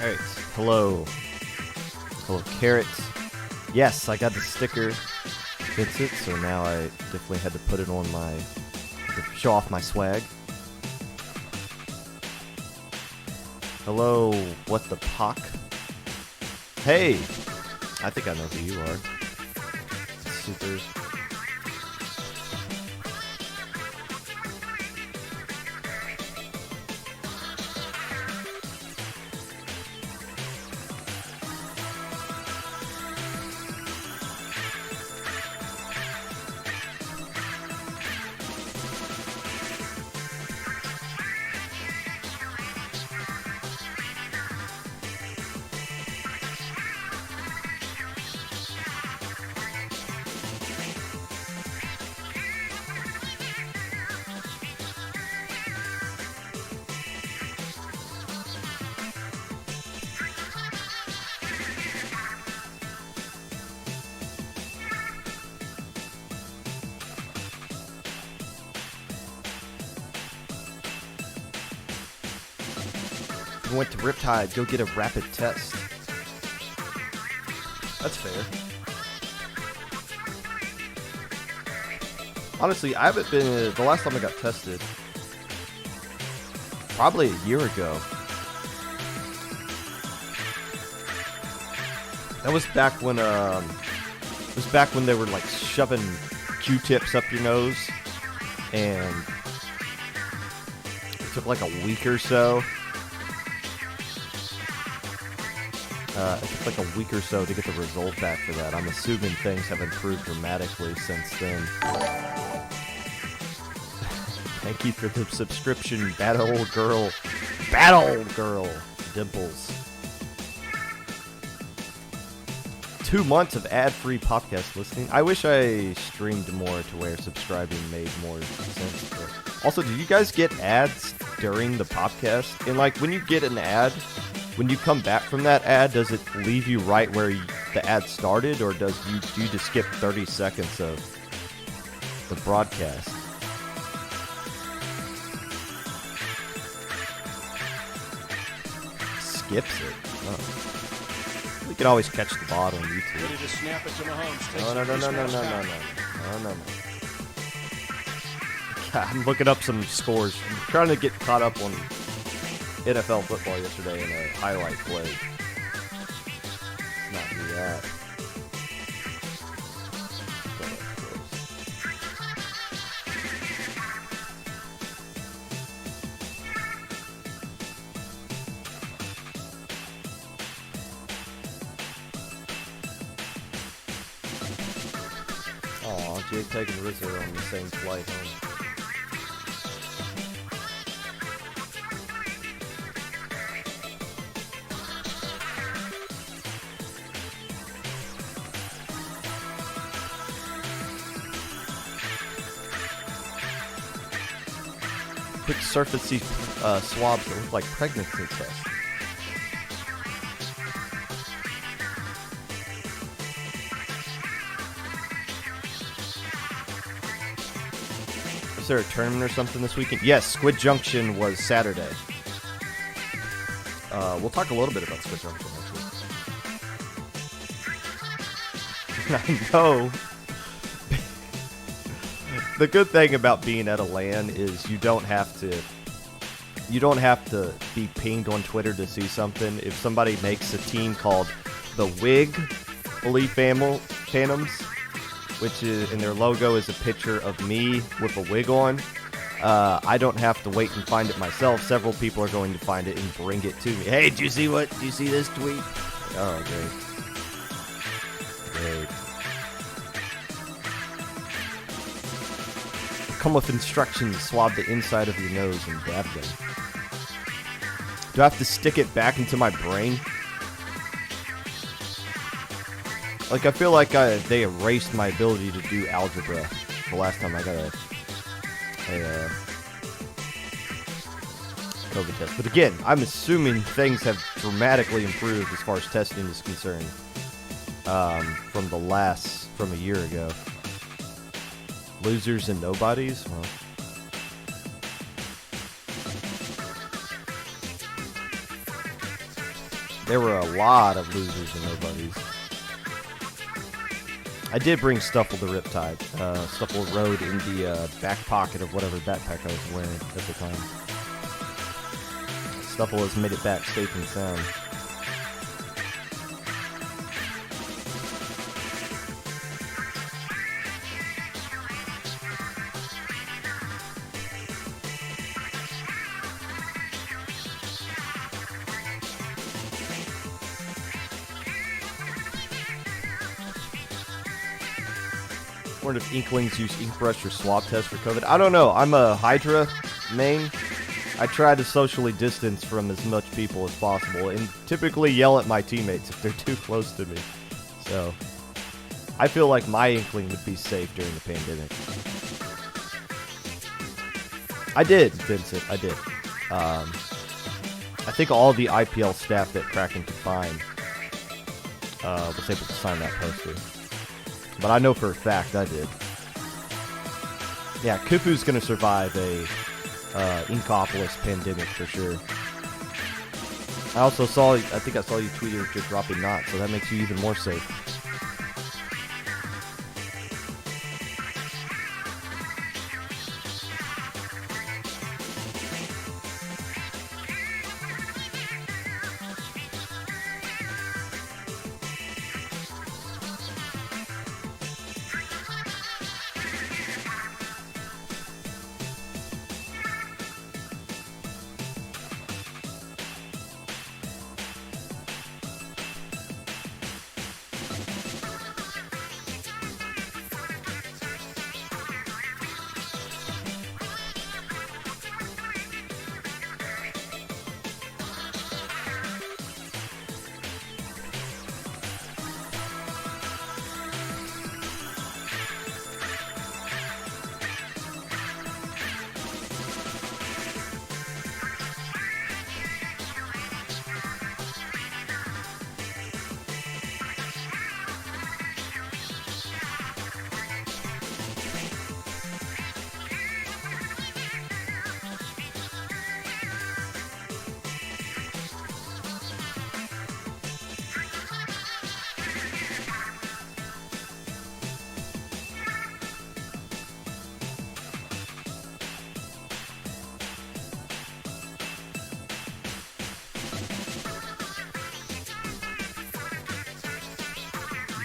Alright, hello. Hello, Carrot. Yes, I got the sticker. Fits it, so now I definitely had to put it on to show off my swag. Hello, what the pock? Hey! I think I know who you are. Supers. Went to Riptide, go get a rapid test. That's fair. Honestly, I haven't been, the last time I got tested, probably a year ago. That was back when, they were like shoving Q-tips up your nose, and it took like a week or so. It took like a week or so to get the result back for that. I'm assuming things have improved dramatically since then. Thank you for the subscription, Battle Girl, Dimples. 2 months of ad-free Popcast listening. I wish I streamed more to where subscribing made more sense. But also, do you guys get ads during the Popcast? And like, when you get an ad, when you come back from that ad, does it leave you right where the ad started, or do you just skip 30 seconds of the broadcast? Skips it. Oh. We can always catch the bot on YouTube. Ready to snap it to Mahomes. No. God, I'm looking up some scores. I'm trying to get caught up on NFL football yesterday in a highlight play. Let's not do that. Aw, Jake taking Rizzo on the same flight home. Quick surface swabs that look like pregnancy tests. Is there a tournament or something this weekend? Yes, Squid Junction was Saturday. We'll talk a little bit about Squid Junction next week. I know. The good thing about being at a LAN is you don't have to be pinged on Twitter to see something. If somebody makes a team called the Wig Elite Phantoms, which is, and their logo is a picture of me with a wig on, I don't have to wait and find it myself. Several people are going to find it and bring it to me. Hey, do you see this tweet? Oh, great. Come with instructions, swab the inside of your nose and dab them. Do I have to stick it back into my brain? Like, I feel like they erased my ability to do algebra the last time I got a COVID test. But again, I'm assuming things have dramatically improved as far as testing is concerned from a year ago. Losers and nobodies? Well, There were a lot of losers and nobodies. I did bring Stuffle to Riptide. Stuffle rode in the back pocket of whatever backpack I was wearing at the time. Stuffle has made it back safe and sound. Wonder if Inklings use Inkbrush or swab test for COVID. I don't know. I'm a Hydra main. I try to socially distance from as much people as possible and typically yell at my teammates if they're too close to me. So, I feel like my Inkling would be safe during the pandemic. I did, Vincent. I did. I think all the IPL staff that Kraken could find was able to sign that poster. But I know for a fact I did. Yeah, Kufu's gonna survive a Inkopolis pandemic for sure. I also saw, I think I saw you tweeted you're dropping Knot, so that makes you even more safe.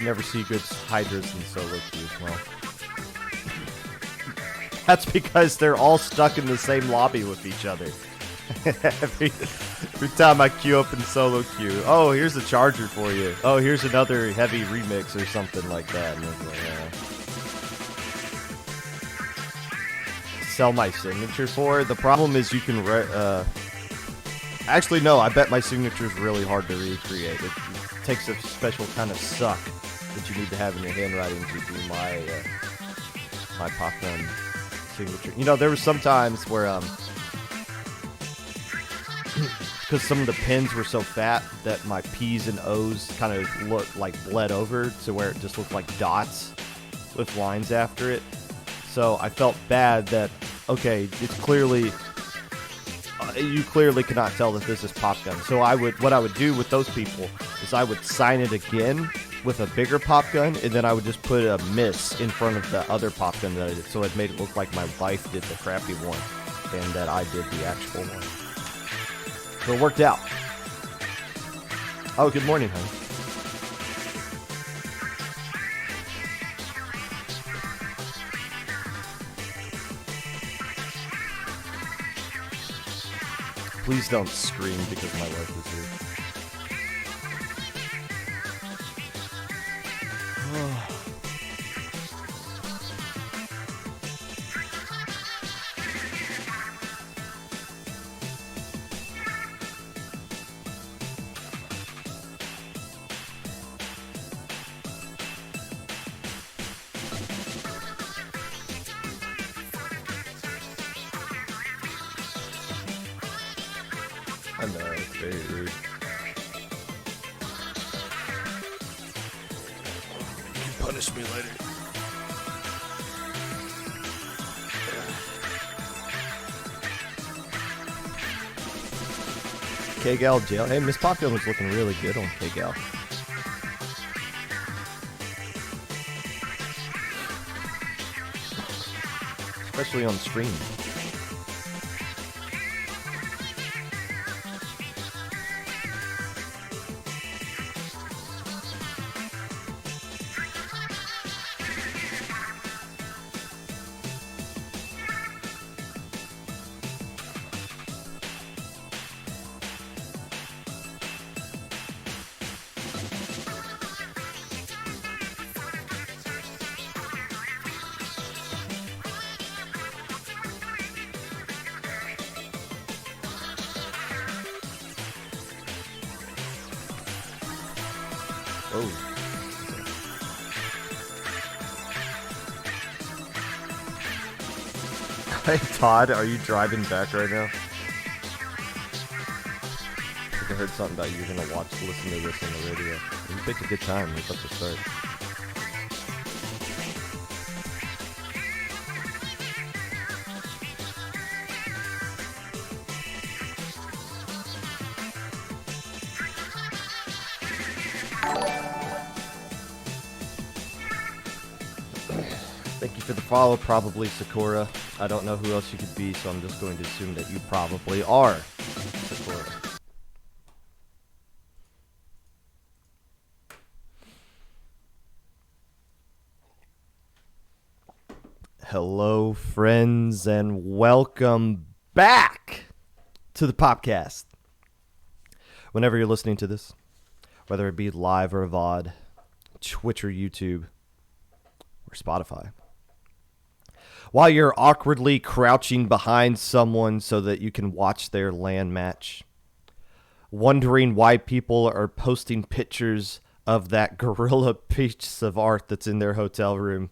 Never see good Hydras in solo queue. Well, that's because they're all stuck in the same lobby with each other. every time I queue up in solo queue, oh, here's a charger for you. Oh, here's another heavy remix or something like that. And like, sell my signature for. The problem is you can actually no, I bet my signature is really hard to recreate. It takes a special kind of suck that you need to have in your handwriting to do my my popgun signature. You know, there were some times where because some of the pins were so fat that my P's and O's kind of looked like bled over to where it just looked like dots with lines after it. So I felt bad that, okay, it's clearly you clearly cannot tell that this is popgun. So what I would do with those people is I would sign it again with a bigger popgun, and then I would just put a miss in front of the other popgun that I did, so it made it look like my wife did the crappy one and that I did the actual one. So it worked out. Oh, good morning, honey. Please don't scream because my wife is here. I know, it's very rude. You can punish me later. K-Gal jail. Hey, Miss Popgun was looking really good on K-Gal. Especially on stream. Oh. Hey, Todd, are you driving back right now? I think I heard something about you're gonna listen to this on the radio. You picked a good time. It's up to start. Thank you for the follow, probably Sakura. I don't know who else you could be, so I'm just going to assume that you probably are Sakura. Hello, friends, and welcome back to the Popcast. Whenever you're listening to this, whether it be live or VOD, Twitch or YouTube, or Spotify, while you're awkwardly crouching behind someone so that you can watch their LAN match, wondering why people are posting pictures of that gorilla piece of art that's in their hotel room,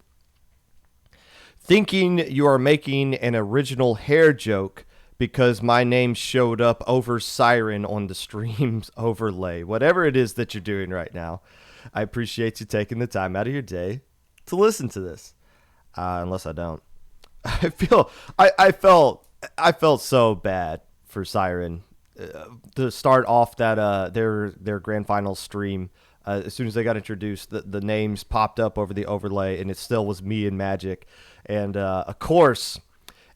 thinking you are making an original hair joke because my name showed up over Siren on the stream's overlay. Whatever it is that you're doing right now, I appreciate you taking the time out of your day to listen to this. Unless I don't. I felt so bad for Siren to start off that their grand final stream. As soon as they got introduced, the names popped up over the overlay, and it still was me and Magic. And of course,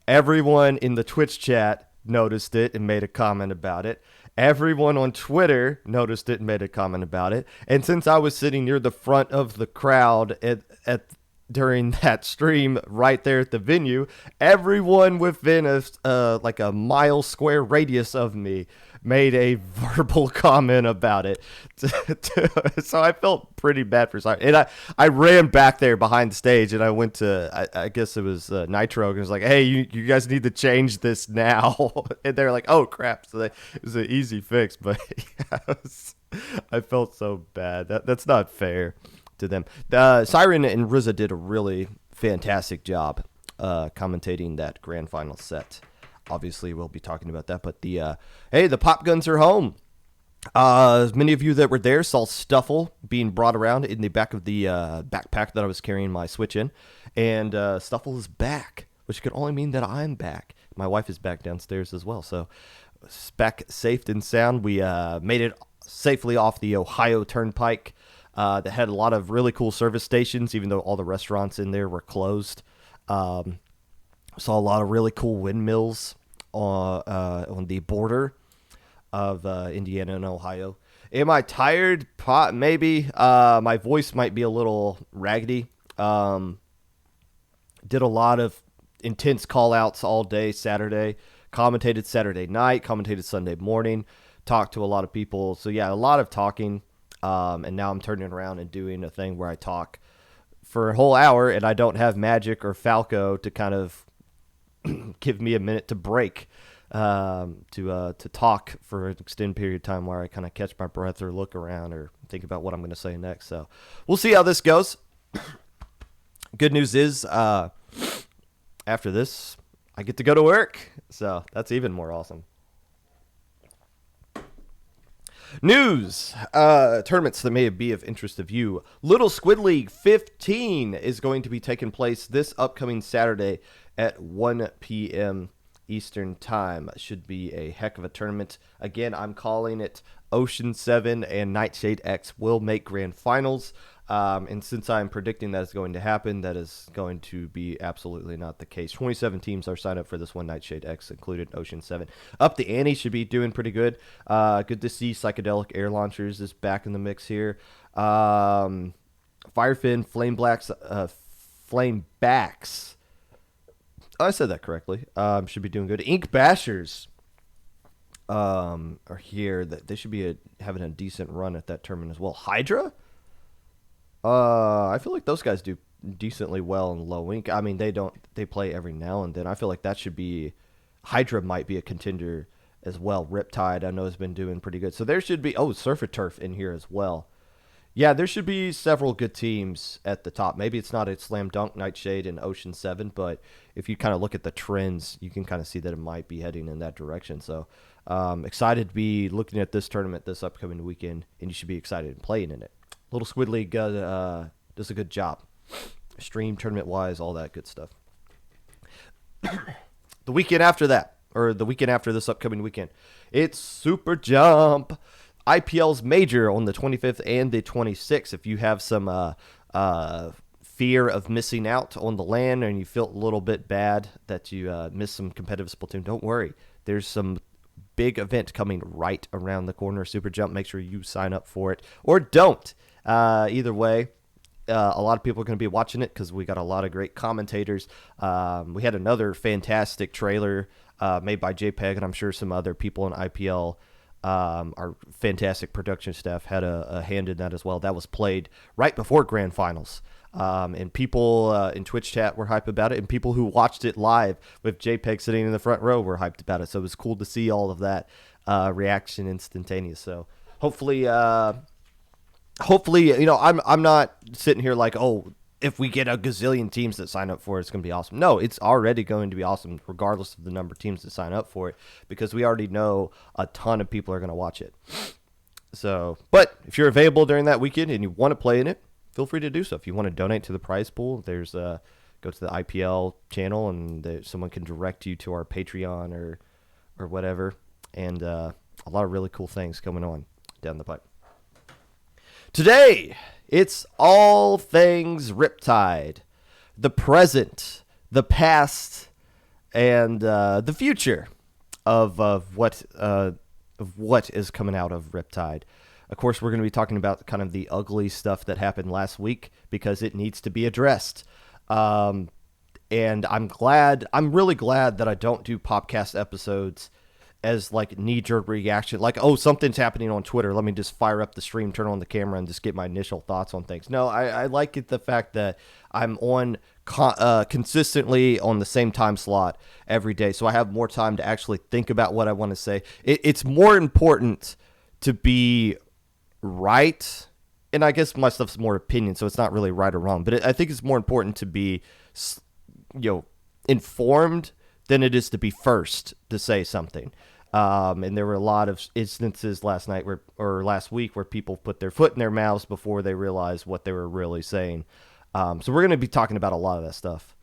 everyone in the Twitch chat noticed it and made a comment about it. Everyone on Twitter noticed it and made a comment about it. And since I was sitting near the front of the crowd during that stream right there at the venue, everyone within a mile square radius of me made a verbal comment about it. So I felt pretty bad for Siren. And I ran back there behind the stage, and I went to, I guess it was Nitro, and it was like, hey, you guys need to change this now. And they're like, oh, crap. So it was an easy fix, but yeah, I felt so bad. That's not fair to them. Siren and RZA did a really fantastic job commentating that grand final set. Obviously, we'll be talking about that, but the pop guns are home. As many of you that were there saw Stuffle being brought around in the back of the backpack that I was carrying my Switch in, and Stuffle is back, which could only mean that I'm back. My wife is back downstairs as well, so back safe and sound. We made it safely off the Ohio Turnpike. That had a lot of really cool service stations, even though all the restaurants in there were closed. Saw a lot of really cool windmills on the border of Indiana and Ohio. Am I tired? Maybe. My voice might be a little raggedy. Did a lot of intense call-outs all day Saturday. Commentated Saturday night. Commentated Sunday morning. Talked to a lot of people. So, yeah, a lot of talking. And now I'm turning around and doing a thing where I talk for a whole hour, and I don't have Magic or Falco to kind of give me a minute to break, to talk for an extended period of time where I kind of catch my breath or look around or think about what I'm going to say next. So we'll see how this goes. Good news is, after this, I get to go to work. So that's even more awesome. News, tournaments that may be of interest of you. Little Squid League 15 is going to be taking place this upcoming Saturday at 1 p.m. Eastern Time. Should be a heck of a tournament. Again, I'm calling it Ocean 7 and Nightshade X will make grand finals. And since I'm predicting that is going to happen, that is going to be absolutely not the case. 27 teams are signed up for this one, Nightshade X included, Ocean 7. Up the ante should be doing pretty good. Good to see Psychedelic Air Launchers is back in the mix here. Firefin, Flame Backs. Oh, I said that correctly. Should be doing good. Ink Bashers are here. They should be having a decent run at that tournament as well. Hydra? I feel like those guys do decently well in low ink. I mean, they play every now and then. I feel like that should be Hydra might be a contender as well. Riptide I know has been doing pretty good. So there should be Surf and Turf in here as well. Yeah, there should be several good teams at the top. Maybe it's not a slam dunk Nightshade and Ocean 7, but if you kind of look at the trends, you can kind of see that it might be heading in that direction. So excited to be looking at this tournament this upcoming weekend, and you should be excited and playing in it. Little Squid League does a good job. Stream, tournament-wise, all that good stuff. The weekend after that, or the weekend after this upcoming weekend, it's Super Jump. IPL's major on the 25th and the 26th. If you have some fear of missing out on the LAN and you feel a little bit bad that you missed some competitive Splatoon, don't worry. There's some big event coming right around the corner. Super Jump, make sure you sign up for it. Or don't. Either way, a lot of people are going to be watching it because we got a lot of great commentators. We had another fantastic trailer made by JPEG, and I'm sure some other people in IPL, our fantastic production staff, had a hand in that as well. That was played right before grand finals. And people in Twitch chat were hyped about it, and people who watched it live with JPEG sitting in the front row were hyped about it. So it was cool to see all of that reaction instantaneous. So hopefully, I'm not sitting here like, oh, if we get a gazillion teams that sign up for it, it's going to be awesome. No, it's already going to be awesome regardless of the number of teams that sign up for it, because we already know a ton of people are going to watch it. So, but if you're available during that weekend and you want to play in it, feel free to do so. If you want to donate to the prize pool, there's go to the IPL channel and someone can direct you to our Patreon or whatever. And a lot of really cool things coming on down the pipe. Today, it's all things Riptide. The present, the past, and the future of what is coming out of Riptide. Of course, we're going to be talking about kind of the ugly stuff that happened last week because it needs to be addressed. And I'm really glad that I don't do Popcast episodes as like knee-jerk reaction, like, oh, something's happening on Twitter, let me just fire up the stream, turn on the camera, and just get my initial thoughts on things. No, I like it, the fact that I'm on consistently on the same time slot every day, so I have more time to actually think about what I want to say. It's more important to be right, and I guess my stuff's more opinion, so it's not really right or wrong, but I think it's more important to be, informed than it is to be first to say something. And there were a lot of instances last week where people put their foot in their mouths before they realized what they were really saying. So we're going to be talking about a lot of that stuff.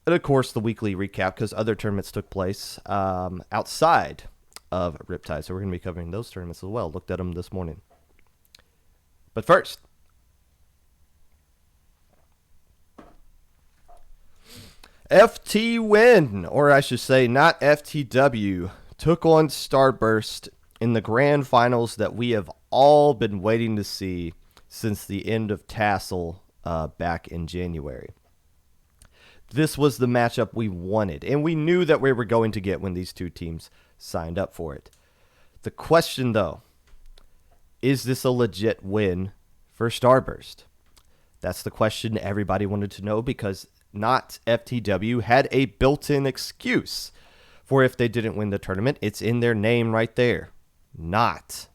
And of course, the weekly recap, because other tournaments took place outside of Riptide. So we're going to be covering those tournaments as well. Looked at them this morning. But first, FT Win, or I should say not FTW, took on Starburst in the grand finals that we have all been waiting to see since the end of Tassel back in January. This was the matchup we wanted, and we knew that we were going to get when these two teams signed up for it. The question, though, is this a legit win for Starburst? That's the question everybody wanted to know, because not FTW had a built-in excuse for if they didn't win the tournament. It's in their name right there. Not.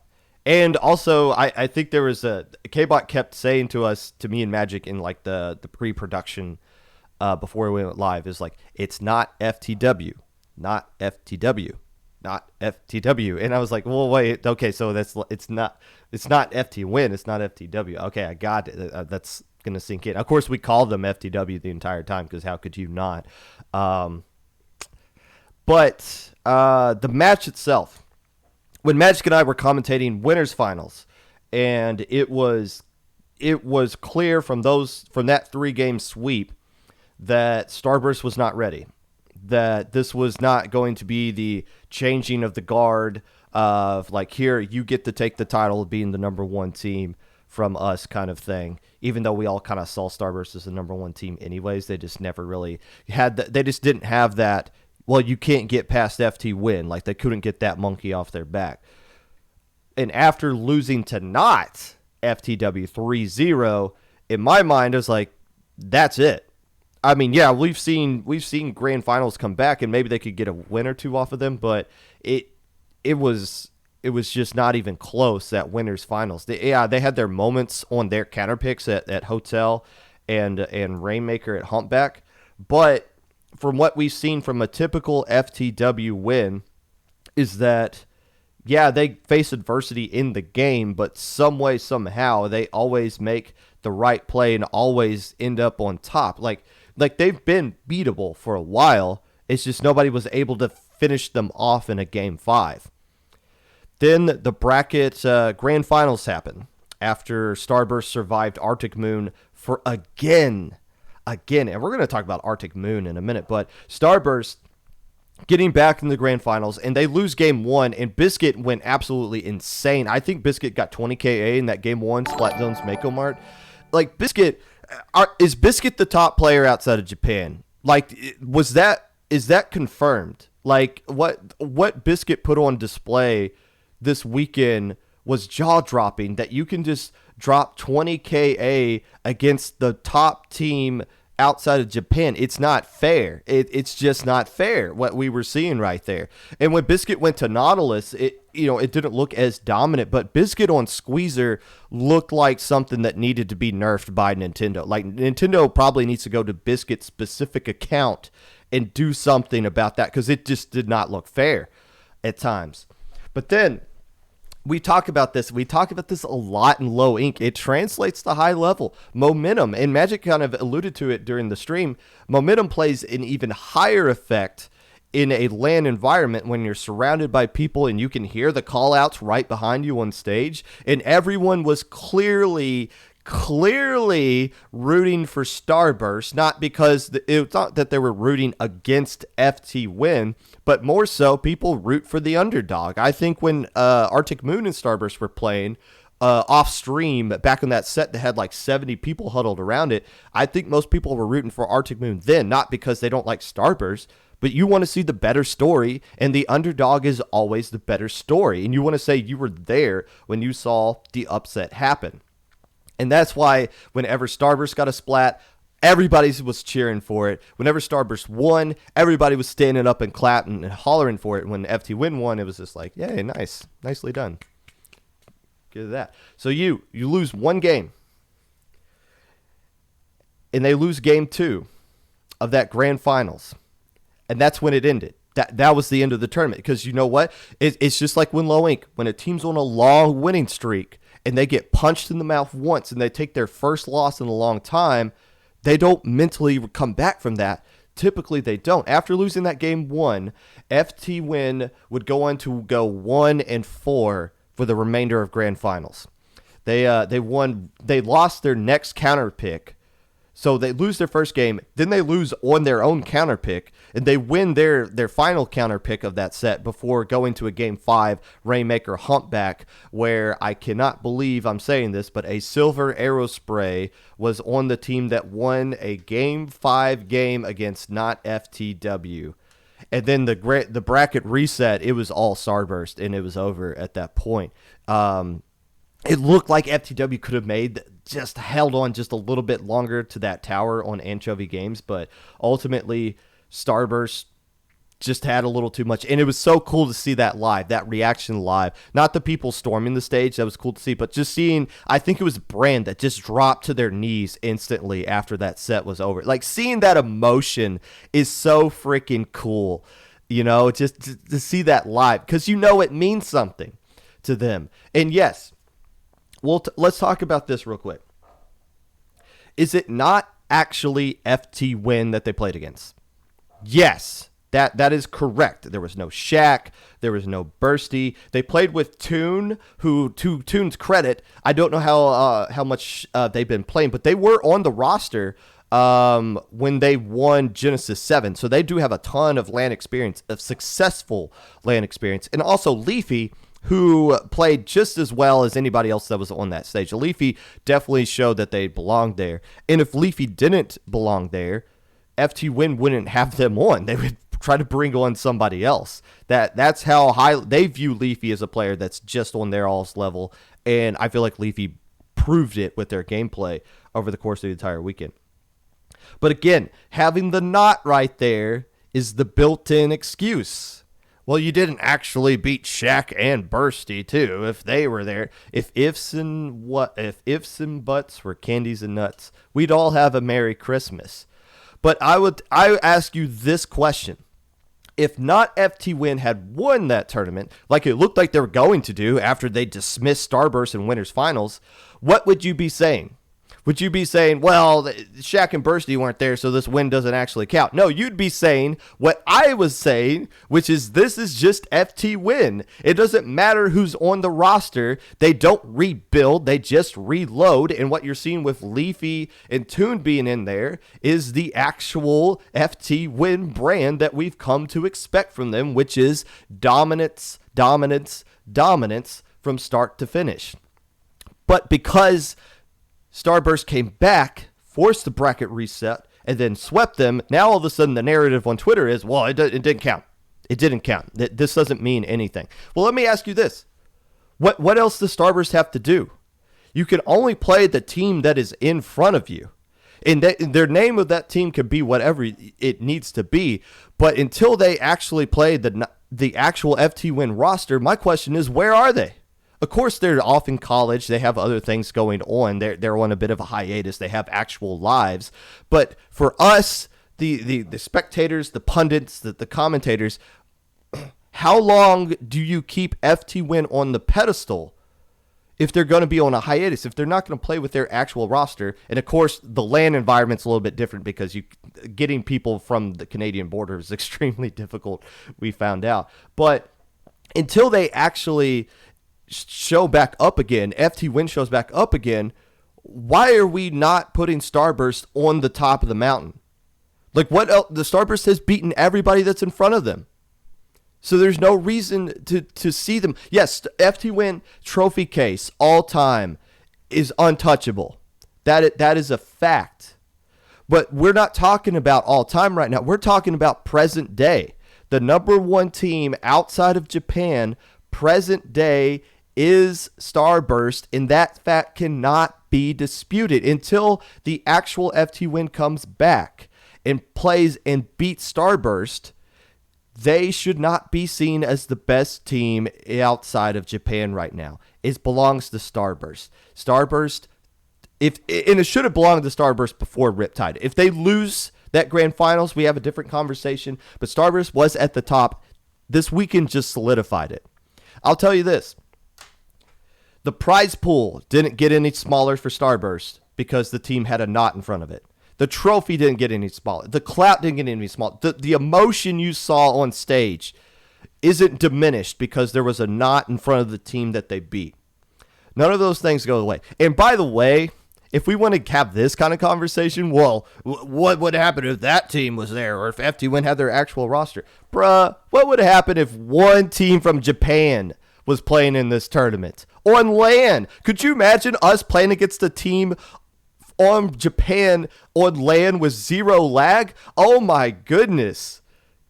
And also, I think there was K-Bot kept saying to me and Magic in like the pre-production before we went live, is like, it's not FTW, not FTW, not FTW. And I was like, well, wait, okay, so it's not FT Win, it's not FTW. Okay, I got it. That's going to sink in. Of course, we called them FTW the entire time, because how could you not? But the match itself, when Magic and I were commentating winners finals, and it was clear from that 3-game sweep that Starburst was not ready, that this was not going to be the changing of the guard of like, here, you get to take the title of being the number one team from us kind of thing. Even though we all kind of saw Starburst as the number one team anyways, they just never really had that. They just didn't have that, well, you can't get past FT win. Like, they couldn't get that monkey off their back. And after losing to not FTW 3-0, in my mind, I was like, that's it. I mean, yeah, we've seen grand finals come back, and maybe they could get a win or two off of them, but it was just not even close at winners finals. They had their moments on their counter picks at Hotel and Rainmaker at Humpback, but from what we've seen from a typical FTW win is that, yeah, they face adversity in the game, but some way, somehow, they always make the right play and always end up on top. Like they've been beatable for a while. It's just nobody was able to finish them off in a Game 5. Then the bracket grand finals happen after Starburst survived Arctic Moon for again, and we're going to talk about Arctic Moon in a minute, but Starburst getting back in the grand finals, and they lose Game 1, and Biscuit went absolutely insane. I think Biscuit got 20 KA in that Game 1 Splat Zone's Mako Mart. Like, Biscuit, is Biscuit the top player outside of Japan? Like, is that confirmed? Like, what Biscuit put on display this weekend was jaw-dropping, that you can just drop 20 KA against the top team outside of Japan. It's not fair. It's just not fair what we were seeing right there. And when Biscuit went to Nautilus, it didn't look as dominant, but Biscuit on Squeezer looked like something that needed to be nerfed by Nintendo. Like, Nintendo probably needs to go to Biscuit's specific account and do something about that, because it just did not look fair at times. But then we talk about this a lot in low ink. It translates to high level momentum, and Magic kind of alluded to it during the stream. Momentum plays an even higher effect in a LAN environment when you're surrounded by people and you can hear the call outs right behind you on stage, and everyone was clearly rooting for Starburst, not because it's not that they were rooting against FT win, but more so people root for the underdog. I think when Arctic Moon and Starburst were playing off stream back in that set that had like 70 people huddled around it, I think most people were rooting for Arctic Moon then, not because they don't like Starburst, but you want to see the better story, and the underdog is always the better story, and you want to say you were there when you saw the upset happen. And that's why whenever Starburst got a splat, everybody was cheering for it. Whenever Starburst won, everybody was standing up and clapping and hollering for it. When FT Win won, it was just like, yay, nice. Nicely done. Get that. So you lose one game, and they lose Game 2 of that grand finals. And that's when it ended. That was the end of the tournament. Because you know what? It's just like when low ink. When a team's on a long winning streak, and they get punched in the mouth once and they take their first loss in a long time, they don't mentally come back from that. Typically, they don't. After losing that Game 1, FT Win would go on to go 1-4 for the remainder of Grand Finals. They lost their next counter pick. So they lose their first game, then they lose on their own counter pick, and they win their final counter pick of that set before going to a Game 5 Rainmaker Humpback, where I cannot believe I'm saying this, but a Silver Aerospray was on the team that won a Game 5 game against not FTW. And then the bracket reset, it was all Starburst, and it was over at that point. It looked like FTW could have just held on just a little bit longer to that tower on Anchovy Games, but ultimately Starburst just had a little too much, and it was so cool to see that live, that reaction live. Not the people storming the stage, that was cool to see, but just seeing, I think it was Brand that just dropped to their knees instantly after that set was over. Like, seeing that emotion is so freaking cool, just to see that live, because it means something to them. And yes, well, let's talk about this real quick. Is it not actually FT Win that they played against? Yes, That is correct. There was no Shaq. There was no Bursty. They played with Toon, who, to Toon's credit, I don't know how much they've been playing, but they were on the roster when they won Genesis 7. So they do have a ton of LAN experience, of successful LAN experience. And also Leafy, who played just as well as anybody else that was on that stage. Leafy definitely showed that they belonged there. And if Leafy didn't belong there, FT Win wouldn't have them on. They would try to bring on somebody else. That's how high they view Leafy as a player that's just on their all's level. And I feel like Leafy proved it with their gameplay over the course of the entire weekend. But again, having the not right there is the built-in excuse. Well, you didn't actually beat Shaq and Bursty too. If they were there, if ifs and buts were candies and nuts, we'd all have a Merry Christmas. But I ask you this question. If not FT Win had won that tournament, like it looked like they were going to do after they dismissed Starburst in Winners Finals, what would you be saying? Would you be saying, well, Shaq and Bursty weren't there, so this win doesn't actually count? No, you'd be saying what I was saying, which is this is just FT Win. It doesn't matter who's on the roster. They don't rebuild. They just reload. And what you're seeing with Leafy and Toon being in there is the actual FT Win brand that we've come to expect from them, which is dominance, dominance, dominance from start to finish. But because Starburst came back, forced the bracket reset, and then swept them, now all of a sudden the narrative on Twitter is, well, it didn't count. It didn't count. This doesn't mean anything. Well, let me ask you this. What else does Starburst have to do? You can only play the team that is in front of you. And their name of that team can be whatever it needs to be. But until they actually play the actual FT Win roster, my question is, where are they? Of course, they're off in college. They have other things going on. They're on a bit of a hiatus. They have actual lives. But for us, the spectators, the pundits, the commentators, how long do you keep FT Win on the pedestal if they're going to be on a hiatus, if they're not going to play with their actual roster? And of course, the LAN environment's a little bit different because getting people from the Canadian border is extremely difficult, we found out. But until they actually show back up again, FT Win shows back up again, why are we not putting Starburst on the top of the mountain? Like, what else? The Starburst has beaten everybody that's in front of them. So there's no reason to see them. Yes, FT Win trophy case all time is untouchable. That is a fact. But we're not talking about all time right now. We're talking about present day. The number one team outside of Japan, present day, is Starburst, and that fact cannot be disputed until the actual FT Win comes back and plays and beats Starburst. They should not be seen as the best team outside of Japan right now. It belongs to Starburst. Starburst, and it should have belonged to Starburst before Riptide. If they lose that grand finals, we have a different conversation, but Starburst was at the top. This weekend just solidified it. I'll tell you this. The prize pool didn't get any smaller for Starburst because the team had a knot in front of it. The trophy didn't get any smaller. The clout didn't get any smaller. The emotion you saw on stage isn't diminished because there was a knot in front of the team that they beat. None of those things go away. And by the way, if we want to have this kind of conversation, well, what would happen if that team was there or if FT Win had their actual roster? Bruh, what would happen if one team from Japan was playing in this tournament? On LAN, could you imagine us playing against a team on Japan on LAN with zero lag? Oh my goodness.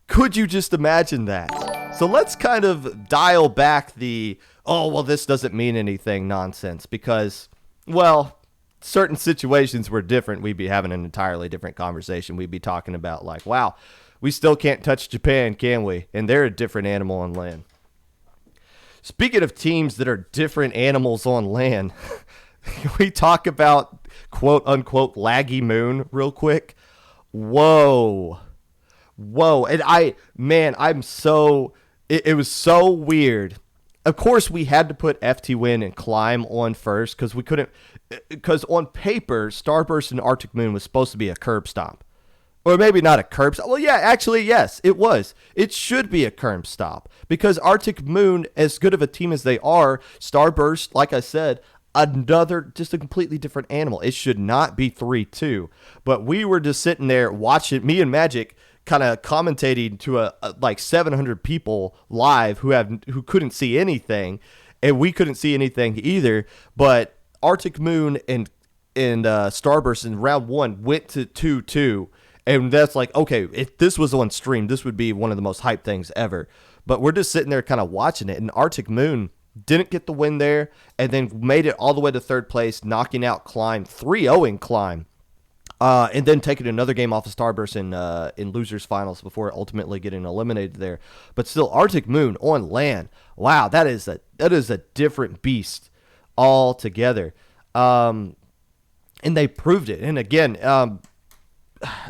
Could you just imagine that? So let's kind of dial back the, oh, well, this doesn't mean anything nonsense because, well, certain situations were different. We'd be having an entirely different conversation. We'd be talking about like, wow, we still can't touch Japan, can we? And they're a different animal on LAN. Speaking of teams that are different animals on LAN, can we talk about quote unquote laggy moon real quick? Whoa. And it was so weird. Of course, we had to put FT Win and Climb on first because on paper, Starburst and Arctic Moon was supposed to be a curb stomp. Or maybe not a curb stop. Well, yeah, actually, yes, it was. It should be a curb stop because Arctic Moon, as good of a team as they are, Starburst, like I said, just a completely different animal. It should not be 3-2. But we were just sitting there watching, me and Magic kind of commentating to like 700 people live who couldn't see anything, and we couldn't see anything either. But Arctic Moon and Starburst in round one went to 2-2. And that's like, okay, if this was on stream, this would be one of the most hyped things ever. But we're just sitting there kind of watching it. And Arctic Moon didn't get the win there and then made it all the way to third place, knocking out Climb, 3-0 Climb. And then taking another game off of Starburst in losers finals before ultimately getting eliminated there. But still, Arctic Moon on LAN, wow, that is a different beast altogether. And they proved it. And again,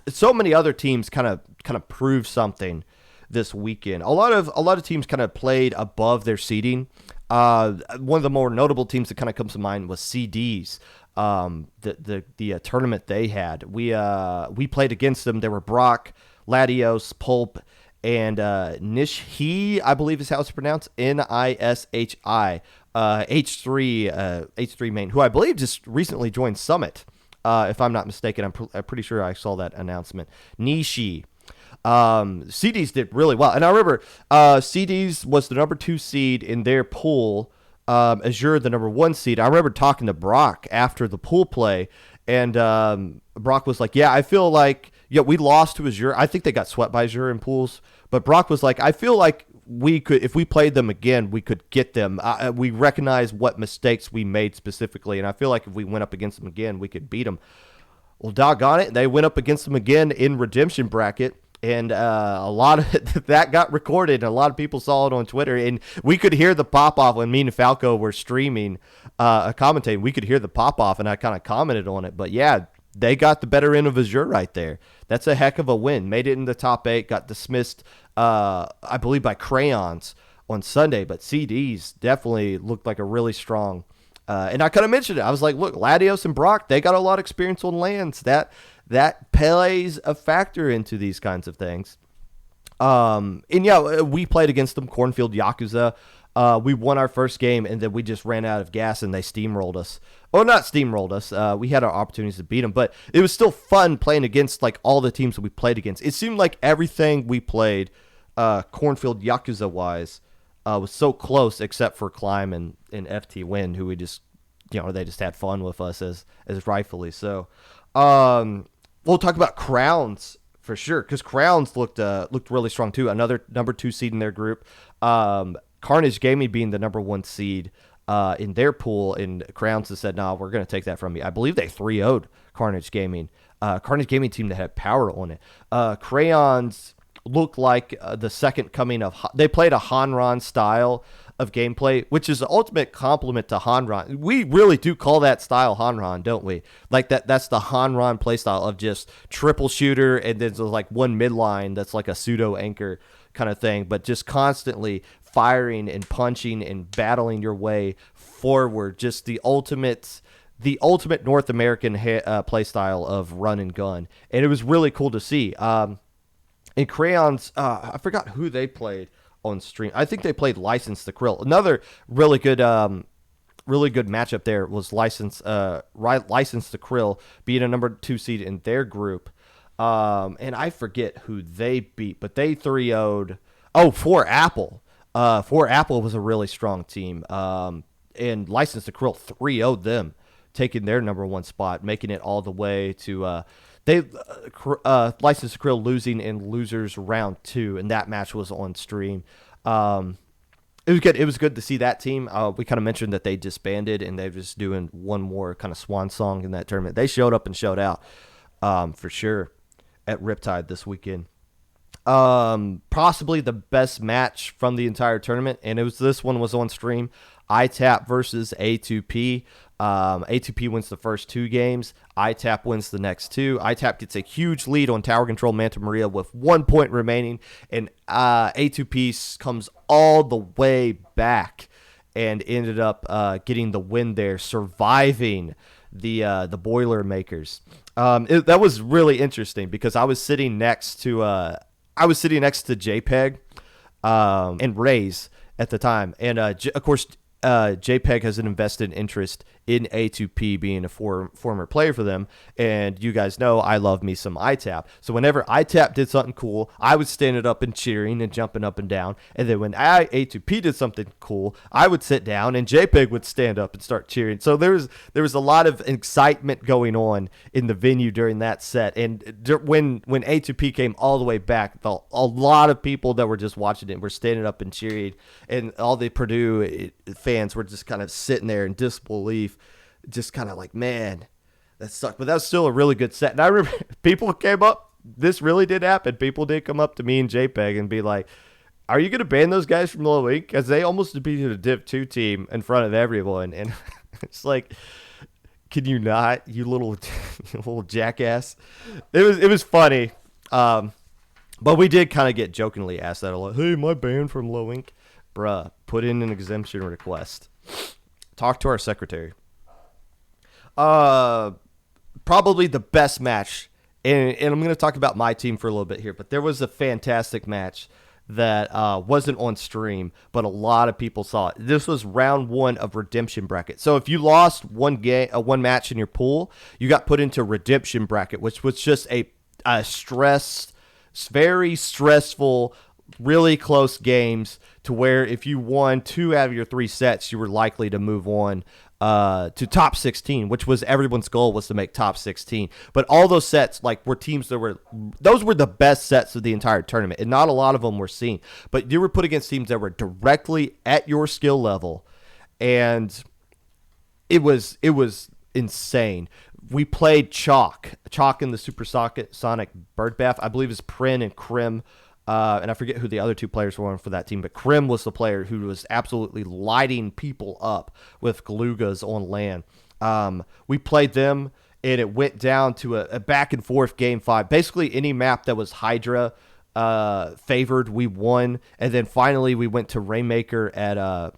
so many other teams kind of proved something this weekend. A lot of teams kind of played above their seeding. One of the more notable teams that kind of comes to mind was CDs. The tournament they had. We played against them. There were Brock, Latios, Pulp, and Nishi, I believe is how it's pronounced, Nishi, H3 main, who I believe just recently joined Summit. If I'm not mistaken, I'm pretty sure I saw that announcement. Nishi. CDs did really well. And I remember CDs was the number 2 seed in their pool. Azure, the number 1 seed. I remember talking to Brock after the pool play, and Brock was like, yeah, I feel like, we lost to Azure. I think they got swept by Azure in pools. But Brock was like, I feel like we could, if we played them again, we could get them. We recognize what mistakes we made specifically, and I feel like if we went up against them again, we could beat them. Well, doggone it, they went up against them again in Redemption Bracket, and a lot of that got recorded, and a lot of people saw it on Twitter, and we could hear the pop-off when me and Falco were streaming, commentating. We could hear the pop-off, and I kind of commented on it, but yeah, they got the better end of Azure right there. That's a heck of a win. Made it in the top 8, got dismissed, I believe, by Crayons on Sunday, but CDs definitely looked like a really strong. And I kind of mentioned it. I was like, look, Latios and Brock, they got a lot of experience on lands. That plays a factor into these kinds of things. And yeah, we played against them, Cornfield Yakuza. We won our first game, and then we just ran out of gas, and they steamrolled us. Well, not steamrolled us. We had our opportunities to beat them, but it was still fun playing against like all the teams that we played against. It seemed like everything we played, Cornfield Yakuza-wise, was so close, except for Climb and FT Win, who we just, they just had fun with us as rightfully so. We'll talk about Crowns for sure, because Crowns looked really strong too. Another number 2 seed in their group. Carnage Gaming being the number 1 seed in their pool, and Crowns has said, "Nah, we're going to take that from you." I believe they 3-0'd Carnage Gaming. Carnage Gaming team that had power on it. Crayons looked like the second coming of. They played a Hanron style of gameplay, which is the ultimate compliment to Hanron. We really do call that style Hanron, don't we? Like that's the Hanron playstyle of just triple shooter, and then there's like one midline that's like a pseudo anchor kind of thing, but just constantly firing and punching and battling your way forward. Just the ultimate North American play style of run and gun, and it was really cool to see. And Crayons, I forgot who they played on stream. I think they played License to Krill. Another really good matchup there was License to Krill being a number 2 seed in their group. And I forget who they beat, but they 3-0'd. Oh, 4Apple. 4Apple was a really strong team. And License to Krill 3-0'd them, taking their number 1 spot, making it all the way to License to Krill losing in losers round 2, and that match was on stream. It was good. It was good to see that team. We kind of mentioned that they disbanded, and they're just doing one more kind of swan song in that tournament. They showed up and showed out for sure at Riptide this weekend. Possibly the best match from the entire tournament, and this one was on stream. ITAP versus A2P. A2P wins the first 2 games. ITAP wins the next 2. ITAP gets a huge lead on Tower Control Manta Maria with 1 point remaining, and A2P comes all the way back and ended up getting the win there, surviving the Boilermakers. That was really interesting because I was sitting next to JPEG and Rays at the time, and of course JPEG has an invested interest in A2P being a former player for them, and you guys know I love me some ITAP. So whenever ITAP did something cool, I was standing up and cheering and jumping up and down, and then when A2P did something cool, I would sit down and JPEG would stand up and start cheering. So there was a lot of excitement going on in the venue during that set, and when A2P came all the way back, a lot of people that were just watching it were standing up and cheering, and all the Purdue fans were just kind of sitting there in disbelief, just kind of like, man, that sucked. But that was still a really good set. And I remember people came up, this really did happen. People did come up to me and JPEG and be like, are you going to ban those guys from Low Inc? Because they almost defeated a Div 2 team in front of everyone. And it's like, can you not, you little jackass? It was funny. But we did kind of get jokingly asked that a lot. Hey, am I banned from Low Inc? Bruh, put in an exemption request. Talk to our secretary. Probably the best match, and I'm going to talk about my team for a little bit here, but there was a fantastic match that wasn't on stream, but a lot of people saw it. This was round 1 of Redemption Bracket. So if you lost one match in your pool, you got put into Redemption Bracket, which was just a very stressful, really close games to where if you won 2 out of your 3 sets, you were likely to move on to top 16, which was everyone's goal, was to make top 16. But all those sets were teams those were the best sets of the entire tournament, and not a lot of them were seen. But you were put against teams that were directly at your skill level, and it was insane. We played Chalk in the Supersonic Birdbath. I believe it's Prin and Krim. And I forget who the other 2 players were for that team, but Krim was the player who was absolutely lighting people up with Galugas on land. We played them, and it went down to a back-and-forth Game 5. Basically, any map that was Hydra favored, we won. And then finally, we went to Rainmaker at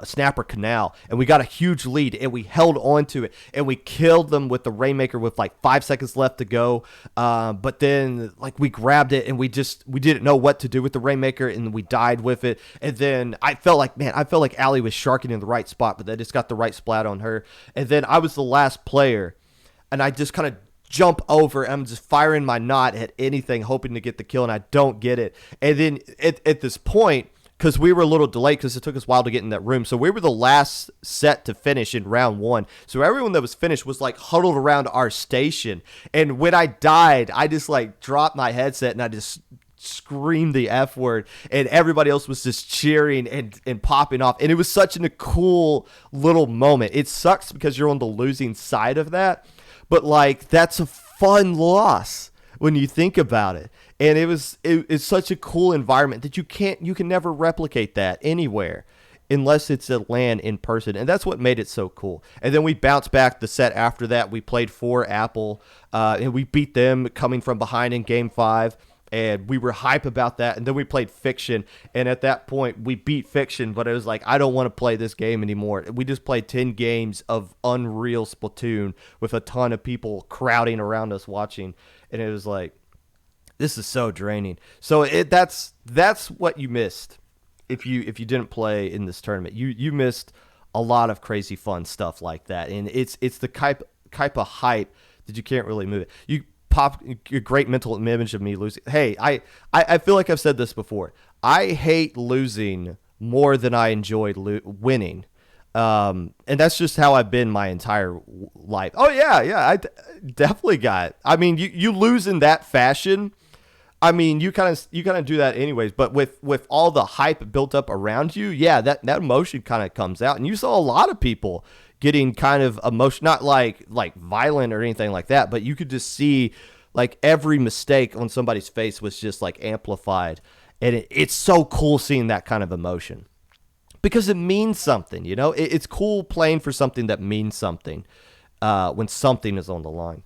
Snapper Canal, and we got a huge lead, and we held on to it, and we killed them with the Rainmaker with 5 seconds left to go. But then we grabbed it, and we didn't know what to do with the Rainmaker, and we died with it. And then I felt like Allie was sharking in the right spot, but they just got the right splat on her. And then I was the last player, and I just kind of jump over, and I'm just firing my knot at anything, hoping to get the kill, and I don't get it. And then at this point, because we were a little delayed because it took us a while to get in that room. So we were the last set to finish in round 1. So everyone that was finished was huddled around our station. And when I died, I just dropped my headset and I just screamed the F word. And everybody else was just cheering and popping off. And it was such a cool little moment. It sucks because you're on the losing side of that. But that's a fun loss when you think about it. And it's such a cool environment that you can never replicate that anywhere unless it's a LAN in person. And that's what made it so cool. And then we bounced back the set after that. We played 4 Apple, and we beat them coming from behind in Game 5. And we were hype about that. And then we played Fiction. And at that point, we beat Fiction. But it was I don't want to play this game anymore. We just played 10 games of unreal Splatoon with a ton of people crowding around us watching. And it was this is so draining. So that's what you missed if you didn't play in this tournament. You missed a lot of crazy fun stuff like that, and it's the type of hype that you can't really move it. You pop a great mental image of me losing. Hey, I feel like I've said this before. I hate losing more than I enjoyed winning. And that's just how I've been my entire life. Oh yeah, I definitely got. I mean, you lose in that fashion. I mean, you kind of do that anyways, but with all the hype built up around you, yeah, that emotion kind of comes out, and you saw a lot of people getting kind of emotion, not like violent or anything like that, but you could just see every mistake on somebody's face was just amplified, and it's so cool seeing that kind of emotion because it means something, it's cool playing for something that means something when something is on the line.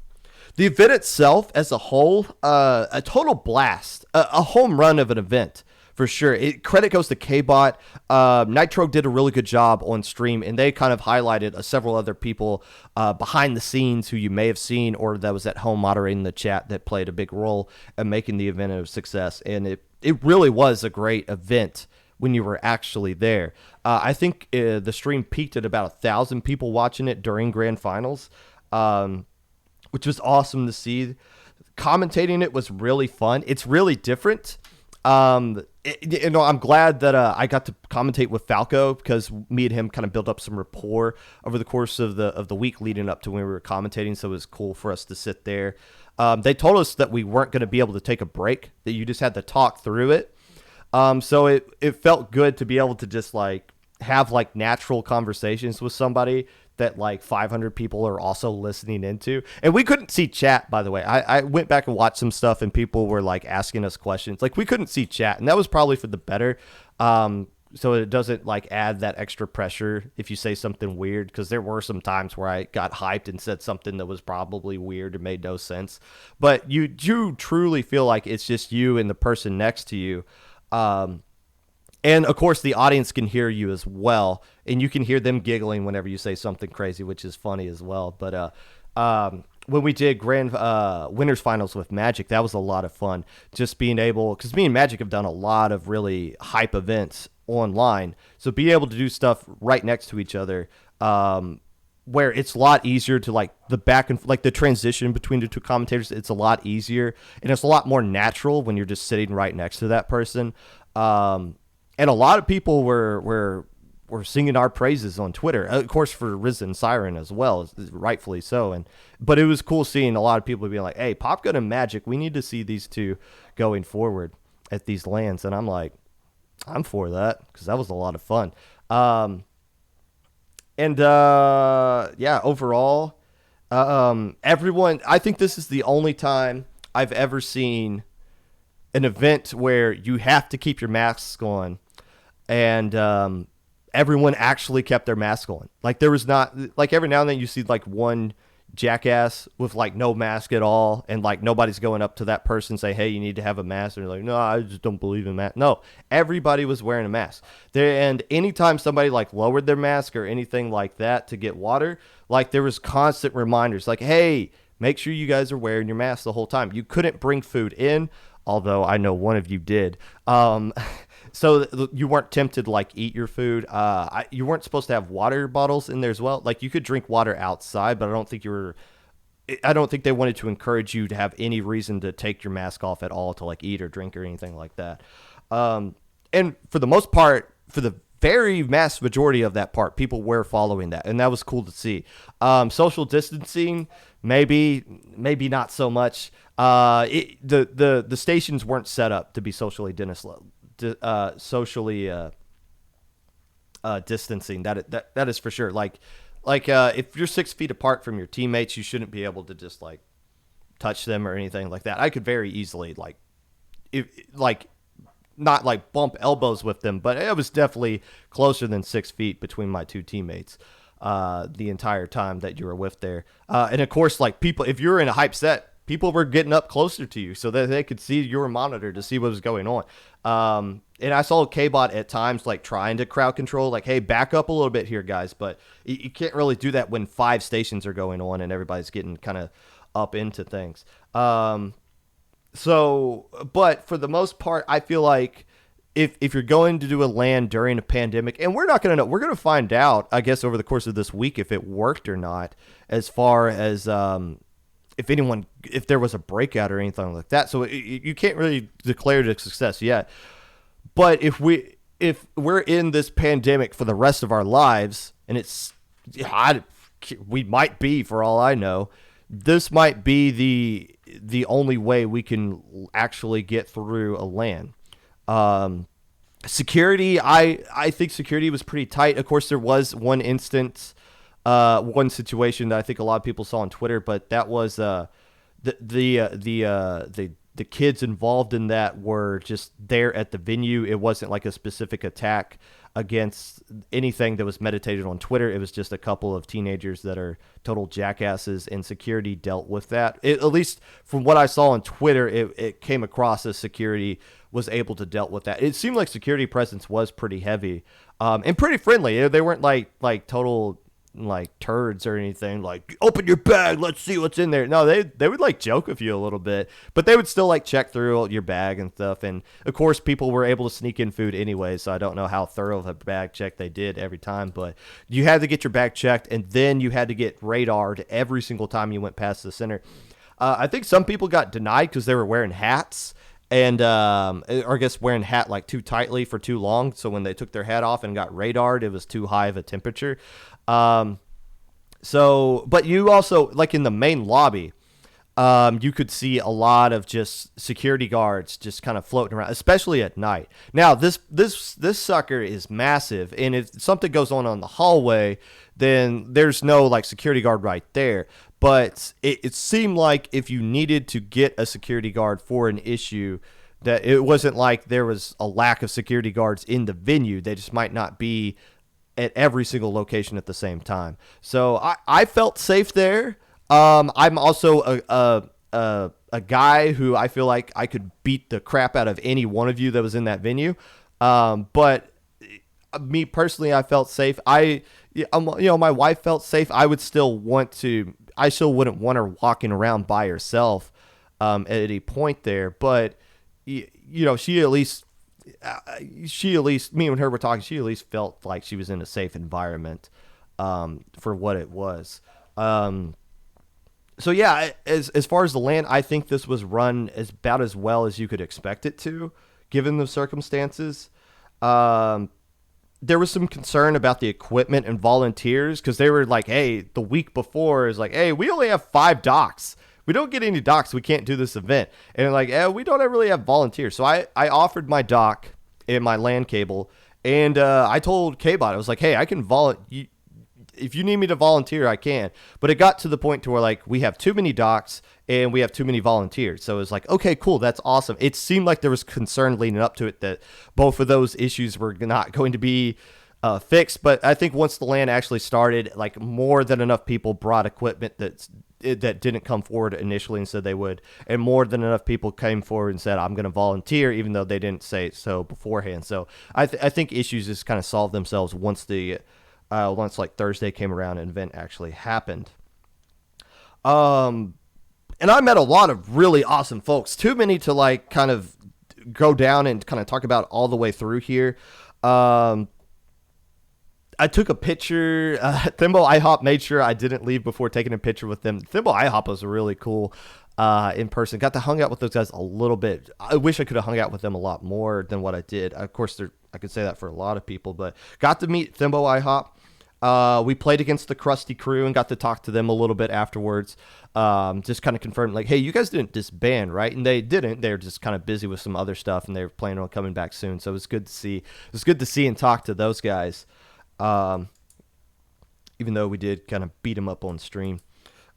The event itself, as a whole, a total blast, a home run of an event For sure. Credit goes to K-Bot. Nitro did a really good job on stream, and they kind of highlighted several other people behind the scenes who you may have seen or that was at home moderating the chat that played a big role in making the event a success. And it really was a great event when you were actually there. I think the stream peaked at about 1,000 people watching it during Grand Finals, which was awesome to see. Commentating it was really fun. It's really different. I'm glad that I got to commentate with Falco because me and him kind of built up some rapport over the course of the week leading up to when we were commentating. So it was cool for us to sit there. They told us that we weren't going to be able to take a break, that you just had to talk through it. So it felt good to be able to just like have like natural conversations with somebody that like 500 people are also listening into. And we couldn't see chat, by the way. I went back and watched some stuff and people were like asking us questions. Like we couldn't see chat, and that was probably for the better. So it doesn't like add that extra pressure if you say something weird, because there were some times where I got hyped and said something that was probably weird and made no sense. But you do truly feel like it's just you and the person next to you. And of course the audience can hear you as well, and you can hear them giggling whenever you say something crazy, which is funny as well. But when we did grand winners finals with Magic, that was a lot of fun. Just being able, because me and Magic have done a lot of really hype events online, so being able to do stuff right next to each other, where it's a lot easier to like the back and like the transition between the two commentators, it's a lot easier and it's a lot more natural when you're just sitting right next to that person. And a lot of people were singing our praises on Twitter, of course, for Risen Siren as well, rightfully so. But it was cool seeing a lot of people being like, "Hey, Popgun and Magic, we need to see these two going forward at these lands." And I'm like, I'm for that because that was a lot of fun. Yeah, overall, everyone, I think this is the only time I've ever seen an event where you have to keep your masks on, and everyone actually kept their mask on. Like there was not, like every now and then you see like one jackass with like no mask at all, and like nobody's going up to that person and say, "Hey, you need to have a mask," and they're like, "No, I just don't believe in mask." No, everybody was wearing a mask there. And anytime somebody like lowered their mask or anything like that to get water, like there was constant reminders like, "Hey, make sure you guys are wearing your mask the whole time." You couldn't bring food in, although I know one of you did. So you weren't tempted to like eat your food. You weren't supposed to have water bottles in there as well. Like you could drink water outside, but I don't think they wanted to encourage you to have any reason to take your mask off at all to like eat or drink or anything like that. And for the most part, for the very mass majority of that part, people were following that, and that was cool to see. Social distancing, maybe not so much. The stations weren't set up to be socially distancing. That is for sure. Like if you're 6 feet apart from your teammates, you shouldn't be able to just like touch them or anything like that. I could very easily not like bump elbows with them, but it was definitely closer than 6 feet between my two teammates the entire time that you were with there. And of course, like people, if you're in a hype set, people were getting up closer to you so that they could see your monitor to see what was going on. And I saw K-Bot at times like trying to crowd control, like, "Hey, back up a little bit here, guys." But you can't really do that when 5 stations are going on and everybody's getting kind of up into things. But for the most part, I feel like if you're going to do a LAN during a pandemic, and we're not going to know, we're going to find out, I guess, over the course of this week if it worked or not, as far as if there was a breakout or anything like that. So you can't really declare it a success yet. But if we're in this pandemic for the rest of our lives, and we might be, for all I know, this might be the only way we can actually get through a LAN. Security, I think security was pretty tight. Of course, there was one situation that I think a lot of people saw on Twitter, but that was the kids involved in that were just there at the venue. It wasn't like a specific attack. against anything that was meditated on Twitter. It was just a couple of teenagers that are total jackasses, and security dealt with that. At least from what I saw on Twitter, it came across as security was able to deal with that. It seemed like security presence was pretty heavy, and pretty friendly. They weren't like total like turds or anything, like open your bag, let's see what's in there. No, they would like joke with you a little bit, but they would still like check through your bag and stuff. And of course people were able to sneak in food anyway, so I don't know how thorough of a bag check they did every time, but you had to get your bag checked, and then you had to get radared every single time you went past the center. I think some people got denied because they were wearing hats, and or I guess wearing hat like too tightly for too long, so when they took their hat off and got radared, it was too high of a temperature. But you also, like in the main lobby, you could see a lot of just security guards just kind of floating around, especially at night. Now, this sucker is massive, and if something goes on the hallway, then there's no like security guard right there. But it seemed like if you needed to get a security guard for an issue, that it wasn't like there was a lack of security guards in the venue. They just might not be at every single location at the same time. So I felt safe there. I'm also a guy who I feel like I could beat the crap out of any one of you that was in that venue. But me personally, I felt safe. My wife felt safe. I still wouldn't want her walking around by herself at any point there. But she at least, me and her were talking, she at least felt like she was in a safe environment for what it was. So yeah, as far as the LAN, I think this was run about as well as you could expect it to, given the circumstances. There was some concern about the equipment and volunteers, because they were like, hey, the week before is like, hey, we only have 5 docks. We don't get any docks. We can't do this event. And like, we don't really have volunteers. So I offered my dock and my LAN cable, and I told K-Bot, I was like, hey, I can if you need me to volunteer, I can. But it got to the point to where like we have too many docks and we have too many volunteers. So it was like, okay, cool, that's awesome. It seemed like there was concern leading up to it that both of those issues were not going to be fixed. But I think once the LAN actually started, like more than enough people brought equipment that didn't come forward initially and said they would, and more than enough people came forward and said, I'm going to volunteer, even though they didn't say so beforehand. So I think issues just kind of solved themselves once like Thursday came around and event actually happened. And I met a lot of really awesome folks, too many to like kind of go down and kind of talk about all the way through here. I took a picture. Thimble IHOP made sure I didn't leave before taking a picture with them. Thimble IHOP was really cool in person. Got to hang out with those guys a little bit. I wish I could have hung out with them a lot more than what I did. Of course, I could say that for a lot of people, but got to meet Thimble IHOP. We played against the Krusty crew and got to talk to them a little bit afterwards. Just kind of confirmed, like, hey, you guys didn't disband, right? And they didn't. They were just kind of busy with some other stuff, and they were planning on coming back soon. So it was good to see. It was good to see and talk to those guys. Even though we did kind of beat them up on stream.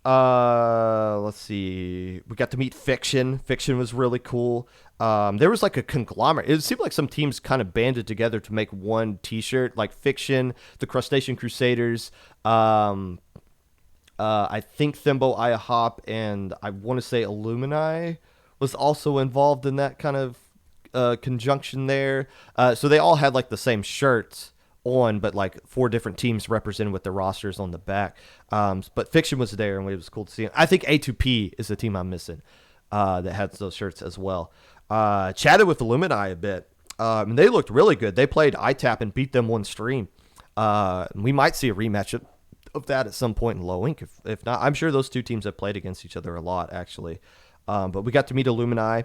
Let's see. We got to meet Fiction. Fiction was really cool. There was like a conglomerate. It seemed like some teams kind of banded together to make one t-shirt, like Fiction, the Crustacean Crusaders, I think Thimble IHOP, and I want to say Illumini was also involved in that kind of conjunction there. So they all had like the same shirts on, but like 4 different teams represented with their rosters on the back. But Fiction was there, and it was cool to see him. I think A2P is the team I'm missing that had those shirts as well. Chatted with Illumini a bit. And they looked really good. They played ITAP and beat them on stream. We might see a rematch of that at some point in Low Inc. If not, I'm sure those two teams have played against each other a lot, actually. But we got to meet Illumini.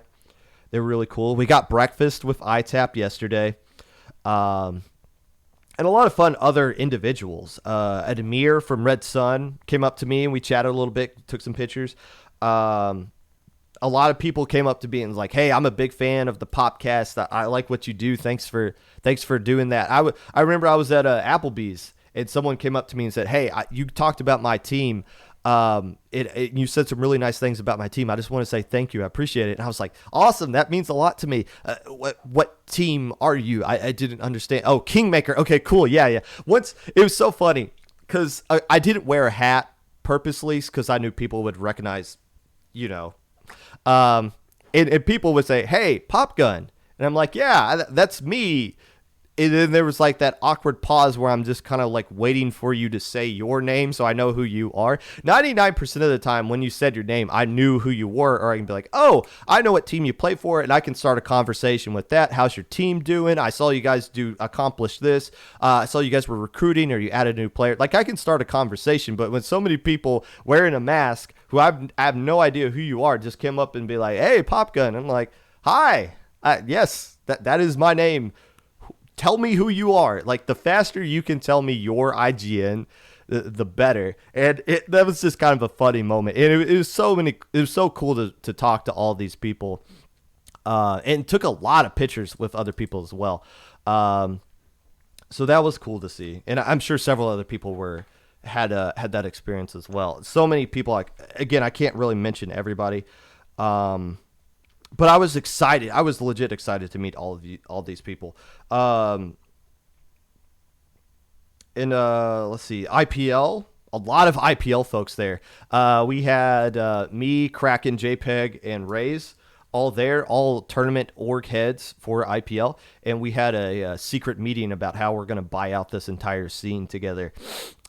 They were really cool. We got breakfast with ITAP yesterday. And a lot of fun other individuals. Ademir from Red Sun came up to me and we chatted a little bit, took some pictures. A lot of people came up to me and was like, hey, I'm a big fan of the Popcast. I like what you do. Thanks for doing that. I remember I was at Applebee's and someone came up to me and said, hey, you talked about my team You said some really nice things about my team. I just want to say thank you. I appreciate it. And I was like, awesome. That means a lot to me. What team are you? I didn't understand. Oh, Kingmaker. Okay, cool. Yeah. Once it was so funny because I didn't wear a hat purposely because I knew people would recognize, and people would say, hey, Pop Gun. And I'm like, yeah, that's me. And then there was like that awkward pause where I'm just kind of like waiting for you to say your name so I know who you are. 99% of the time when you said your name, I knew who you were, or I can be like, oh, I know what team you play for, and I can start a conversation with that. How's your team doing? I saw you guys accomplish this. I saw you guys were recruiting or you added a new player. Like I can start a conversation, but when so many people wearing a mask who I have no idea who you are just came up and be like, hey, Pop Gun. I'm like, hi, yes, that is my name. Tell me who you are. Like the faster you can tell me your IGN, the better. And that was just kind of a funny moment. And it was so cool to talk to all these people. And took a lot of pictures with other people as well. So that was cool to see. And I'm sure several other people had that experience as well. So many people. Again, I can't really mention everybody. But I was excited. I was legit excited to meet all these people. And let's see, IPL. A lot of IPL folks there. We had me, Kraken, JPEG, and Rays all there, all tournament org heads for IPL. And we had a secret meeting about how we're going to buy out this entire scene together.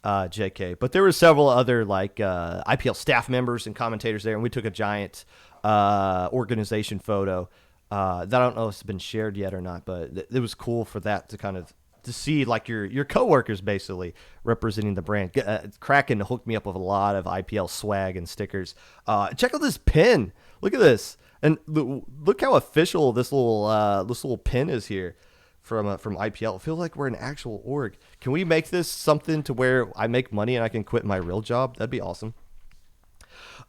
JK. But there were several other IPL staff members and commentators there, and we took a giant organization photo that I don't know if it's been shared yet or not, but it was cool for that to see like your coworkers basically representing the brand. Kraken hooked me up with a lot of IPL swag and stickers. Check out this pin. Look at this, and look how official this little pin is here from IPL. It feels like we're an actual org. Can we make this something to where I make money and I can quit my real job? That'd be awesome.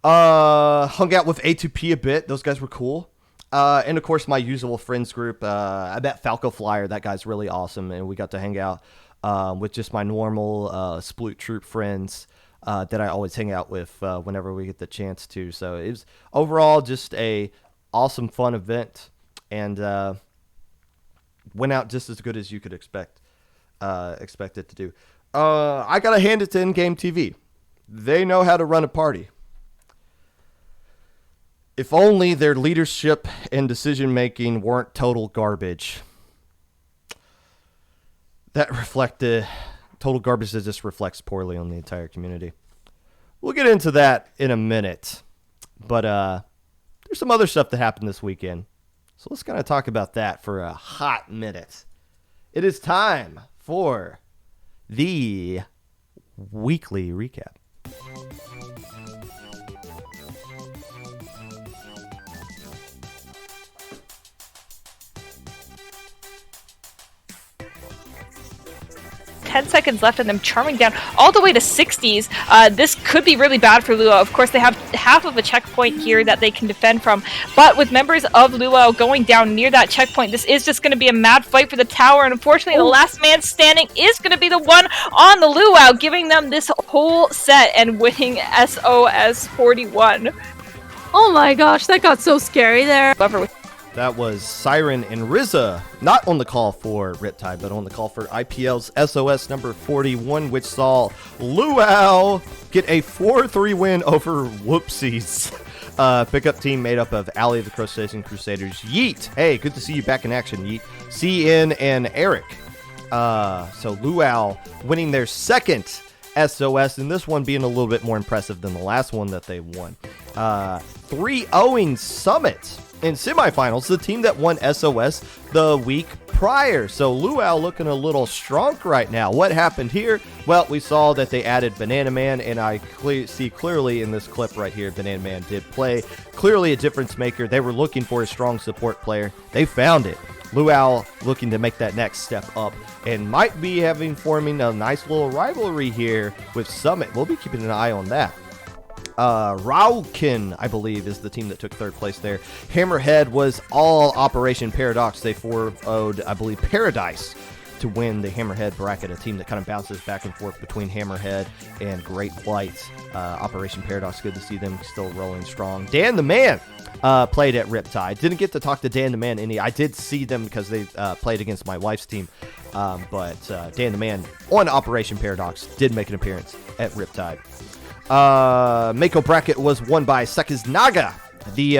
Hung out with A2P a bit. Those guys were cool. And of course my usual friends group. I met Falco Flyer. That guy's really awesome. And we got to hang out, with just my normal, Sploot Troop friends, that I always hang out with, whenever we get the chance to. So it was overall just a awesome, fun event, and, went out just as good as you could expect it to do. I gotta hand it to EndgameTV. They know how to run a party. If only their leadership and decision-making weren't total garbage. Total garbage that just reflects poorly on the entire community. We'll get into that in a minute. But there's some other stuff that happened this weekend. So let's kind of talk about that for a hot minute. It is time for the weekly recap. 10 seconds left and them charming down all the way to 60s. This could be really bad for Luau. Of course, they have half of a checkpoint here that they can defend from, but with members of Luau going down near that checkpoint, this is just going to be a mad fight for the tower, and unfortunately, the last man standing is going to be the one on the Luau, giving them this whole set and winning SOS 41. Oh my gosh, that got so scary there. That was Siren and Rizza, not on the call for Riptide, but on the call for IPL's SOS number 41, which saw Luau get a 4-3 win over Whoopsies. Pickup team made up of Alley of the Crustacean Crusaders, Yeet. Hey, good to see you back in action, Yeet. CN and Eric. So Luau winning their second SOS, and this one being a little bit more impressive than the last one that they won. 3-0 Summit in semifinals, the team that won SOS the week prior. So Luau looking a little strong right now. What happened here? Well, we saw that they added Banana Man, and I see clearly in this clip right here, Banana Man did play. Clearly a difference maker. They were looking for a strong support player. They found it. Luau looking to make that next step up and might be forming a nice little rivalry here with Summit. We'll be keeping an eye on that. Raukin, I believe, is the team that took third place there. Hammerhead was all Operation Paradox. They 4-0'd, I believe, Paradise to win the Hammerhead bracket, a team that kind of bounces back and forth between Hammerhead and Great Flight. Operation Paradox, good to see them still rolling strong. Dan the Man played at Riptide. Didn't get to talk to Dan the Man any. I did see them because they played against my wife's team. But Dan the Man on Operation Paradox did make an appearance at Riptide. Mako bracket was won by Sekis Naga, the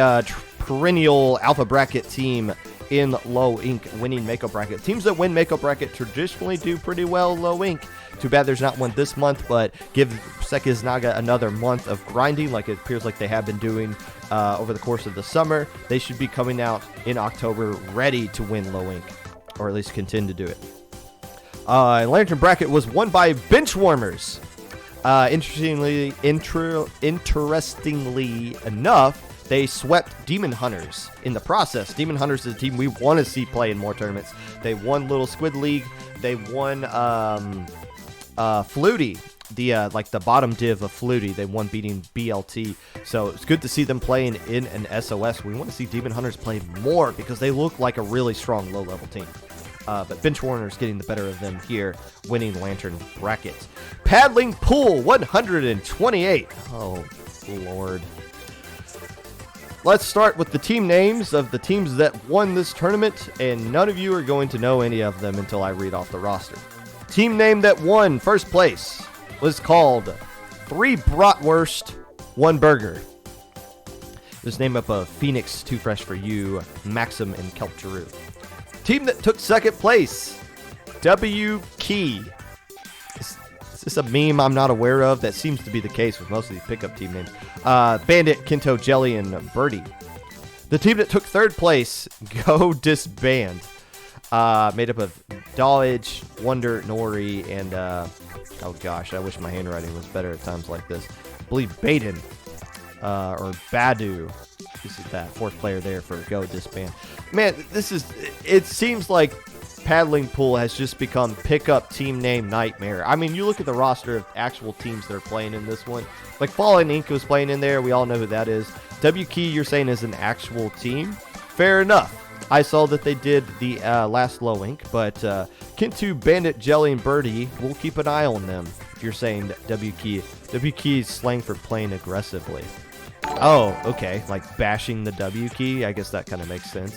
perennial alpha bracket team in low ink, winning Mako bracket. Teams that win Mako bracket traditionally do pretty well low ink. Too bad there's not one this month, but give Sekis Naga another month of grinding like it appears like they have been doing over the course of the summer. They should be coming out in October ready to win low ink, or at least contend to do it. Lantern bracket was won by Benchwarmers. Interestingly enough, they swept Demon Hunters in the process. Demon Hunters is a team we want to see play in more tournaments. They won Little Squid League. They won Flutie, the bottom div of Flutie. They won beating BLT. So it's good to see them playing in an SOS. We want to see Demon Hunters play more because they look like a really strong low-level team. But Benchwarmers getting the better of them here, winning Lantern bracket. Paddling Pool 128. Oh, Lord. Let's start with the team names of the teams that won this tournament, and none of you are going to know any of them until I read off the roster. Team name that won first place was called 3 Bratwurst, 1 Burger. It was named up of Phoenix, Too Fresh for You, Maxim, and Kelp Giroux. Team that took second place, W Key. Is this a meme I'm not aware of? That seems to be the case with most of these pickup team names. Bandit, Kinto, Jelly, and Birdie. The team that took third place, Go Disband. Made up of Dodge, Wonder, Nori, and oh gosh, I wish my handwriting was better at times like this. I believe Baden or Badu. This is that fourth player there for Go Disband. Man, it seems like Paddling Pool has just become pickup team name nightmare. I mean, you look at the roster of actual teams that are playing in this one. Like Fallen Ink was playing in there. We all know who that is. W Key, you're saying, is an actual team? Fair enough. I saw that they did the last low ink, but Kintu, Bandit, Jelly, and Birdie, we'll keep an eye on them if you're saying W Key. W Key is slang for playing aggressively. Oh, okay, like bashing the W key. I guess that kind of makes sense.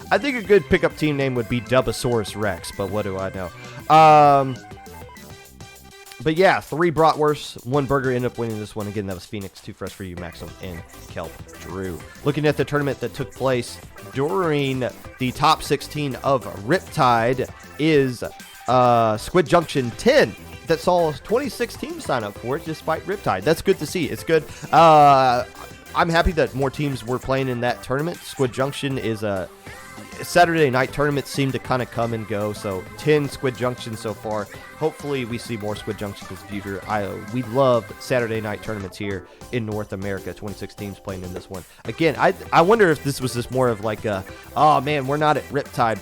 I think a good pickup team name would be Dubosaurus Rex, but what do I know? But yeah, 3 Bratwurst, 1 Burger ended up winning this one. Again, that was Phoenix, Too Fresh for You, Maxim, and Kelp Drew. Looking at the tournament that took place during the top 16 of Riptide is Squid Junction 10. That saw 26 teams sign up for it despite Riptide. That's good to see. It's good. I'm happy that more teams were playing in that tournament. Squid Junction is a Saturday night tournaments seem to kind of come and go, so 10 Squid Junction so far. Hopefully we see more Squid Junctions in the future. We love Saturday night tournaments here in North America. 26 teams playing in this one. Again, I wonder if this was just more of like a, oh man, we're not at Riptide,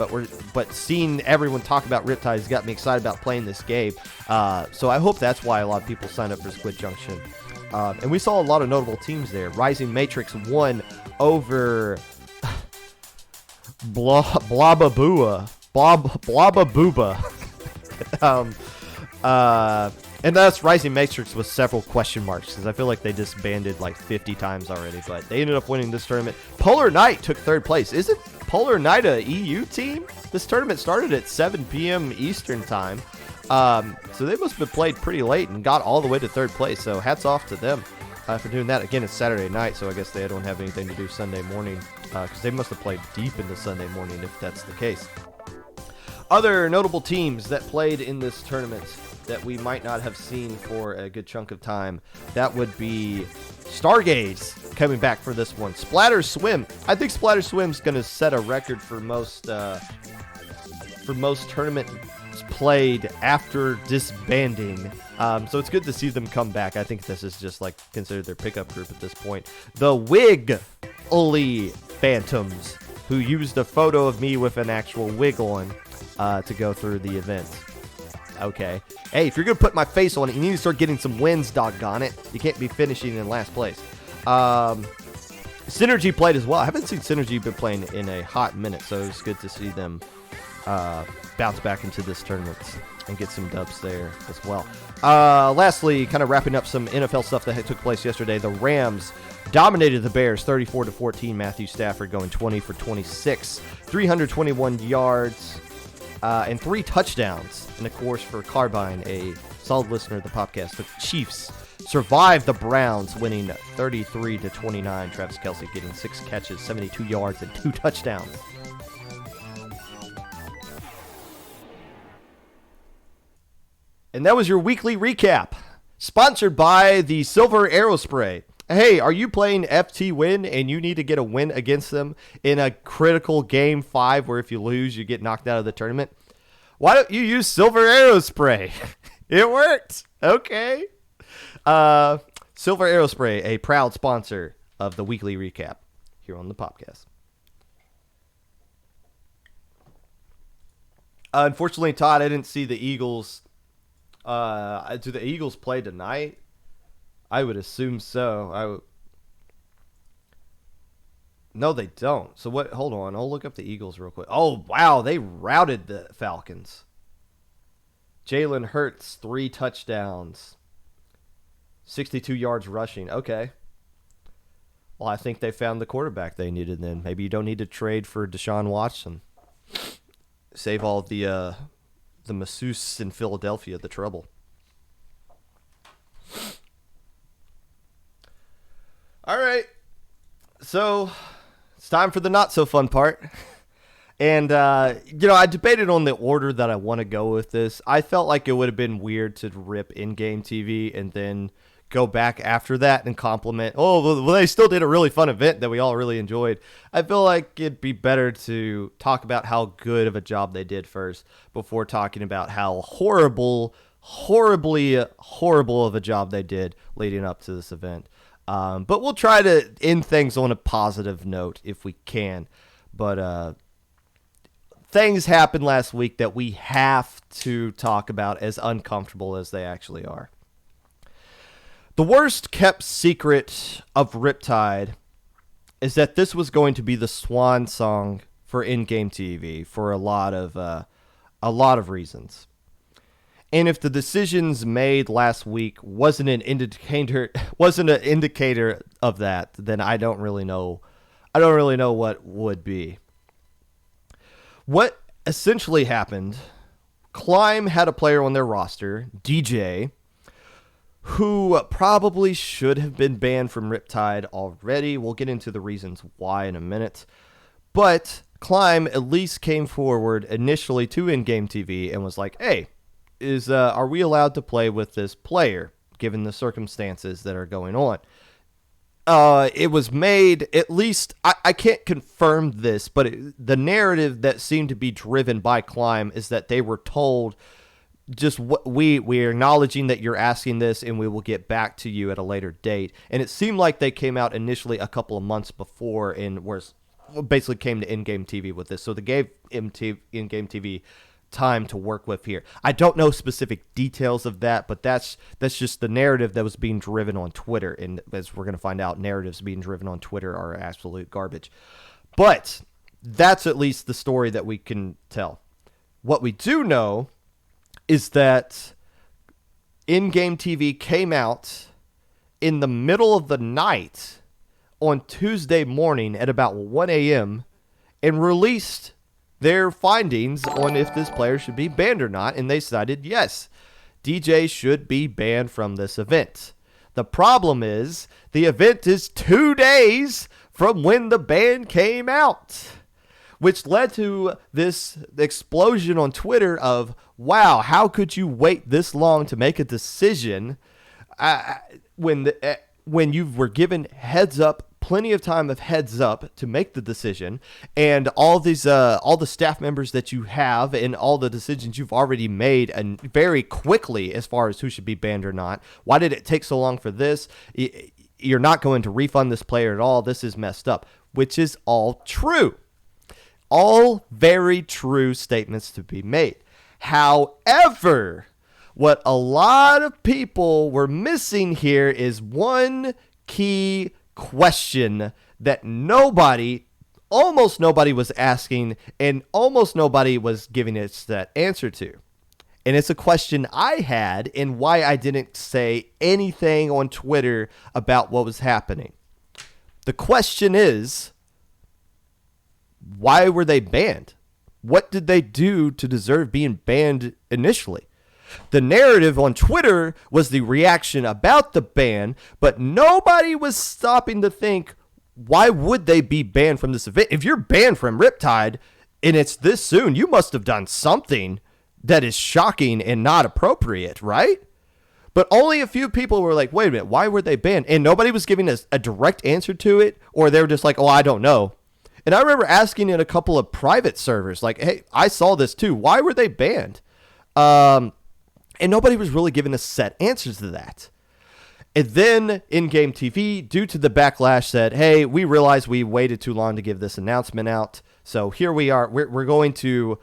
but seeing everyone talk about Riptide has got me excited about playing this game. So I hope that's why a lot of people signed up for Squid Junction. And we saw a lot of notable teams there. Rising Matrix won over Blababooba. And that's Rising Matrix with several question marks, because I feel like they disbanded like 50 times already, but they ended up winning this tournament. Polar Knight took third place. Isn't Polar Knight a EU team? This tournament started at 7 p.m. Eastern time. So they must have played pretty late and got all the way to third place, so hats off to them for doing that. Again, it's Saturday night, so I guess they don't have anything to do Sunday morning, because they must have played deep into Sunday morning if that's the case. Other notable teams that played in this tournament that we might not have seen for a good chunk of time, that would be Stargaze coming back for this one. Splatter Swim. I think Splatter Swim's going to set a record for most tournaments played after disbanding. So it's good to see them come back. I think this is just like considered their pickup group at this point. The Wiggly Phantoms, who used a photo of me with an actual wig on to go through the event. Okay. Hey, if you're going to put my face on it, you need to start getting some wins, doggone it. You can't be finishing in last place. Synergy played as well. I haven't seen Synergy been playing in a hot minute, so it's good to see them bounce back into this tournament and get some dubs there as well. Lastly, kind of wrapping up some NFL stuff that took place yesterday. The Rams dominated the Bears 34-14. Matthew Stafford going 20 for 26, 321 yards, and 3 touchdowns. And of course, for Carbine, a solid listener of the podcast, the Chiefs survived the Browns, winning 33-29. Travis Kelce getting 6 catches, 72 yards, and 2 touchdowns. And that was your weekly recap, sponsored by the Silver Arrow Spray. Hey, are you playing FT Win and you need to get a win against them in a critical Game 5 where if you lose, you get knocked out of the tournament? Why don't you use Silver Arrow Spray? It worked. Okay. Silver Arrow Spray, a proud sponsor of the weekly recap here on the podcast. Unfortunately, Todd, I didn't see the Eagles. Do the Eagles play tonight? I would assume so. No, they don't. So what? Hold on. I'll look up the Eagles real quick. Oh, wow. They routed the Falcons. Jalen Hurts, 3 touchdowns. 62 yards rushing. Okay. Well, I think they found the quarterback they needed then. Maybe you don't need to trade for Deshaun Watson. Save all the masseuses in Philadelphia the trouble. All right. So it's time for the not so fun part. And, I debated on the order that I want to go with this. I felt like it would have been weird to rip EndgameTV and then go back after that and compliment, well, they still did a really fun event that we all really enjoyed. I feel like it'd be better to talk about how good of a job they did first before talking about how horribly horrible of a job they did leading up to this event. But we'll try to end things on a positive note if we can. But things happened last week that we have to talk about, as uncomfortable as they actually are. The worst kept secret of Riptide is that this was going to be the swan song for EndgameTV for a lot of reasons. And if the decisions made last week wasn't an indicator of that, then I don't really know what would be. What essentially happened, Climb had a player on their roster, DJ, who probably should have been banned from Riptide already. We'll get into the reasons why in a minute. But Climb at least came forward initially to EndgameTV and was like, hey, are we allowed to play with this player, given the circumstances that are going on? It was made, at least, I can't confirm this, but the narrative that seemed to be driven by Climb is that they were told, just we're acknowledging that you're asking this and we will get back to you at a later date. And it seemed like they came out initially a couple of months before and basically came to EndgameTV with this. So they gave EndgameTV time to work with here. I don't know specific details of that, but that's just the narrative that was being driven on Twitter. And as we're going to find out, narratives being driven on Twitter are absolute garbage. But that's at least the story that we can tell. What we do know is that EndgameTV came out in the middle of the night on Tuesday morning at about 1 a.m. and released their findings on if this player should be banned or not, and they decided, yes, DJ should be banned from this event. The problem is, the event is 2 days from when the ban came out, which led to this explosion on Twitter of, wow, how could you wait this long to make a decision when you were given plenty of time of heads up to make the decision, and all the staff members that you have and all the decisions you've already made and very quickly as far as who should be banned or not. Why did it take so long for this? You're not going to refund this player at all. This is messed up, which is all true. All very true statements to be made. However, what a lot of people were missing here is one key question that nobody almost nobody was asking and almost nobody was giving us that answer to. And it's a question I had and why I didn't say anything on Twitter about what was happening. The question is, why were they banned? What did they do to deserve being banned initially? The narrative on Twitter was the reaction about the ban, but nobody was stopping to think, why would they be banned from this event? If you're banned from Riptide and it's this soon, you must have done something that is shocking and not appropriate, right? But only a few people were like, wait a minute, why were they banned? And nobody was giving us a direct answer to it, or they were just like, oh, I don't know. And I remember asking in a couple of private servers, like, hey, I saw this too. Why were they banned? And nobody was really giving us set answers to that. And then EndgameTV, due to the backlash, said, hey, we realize we waited too long to give this announcement out. So here we are. We're going to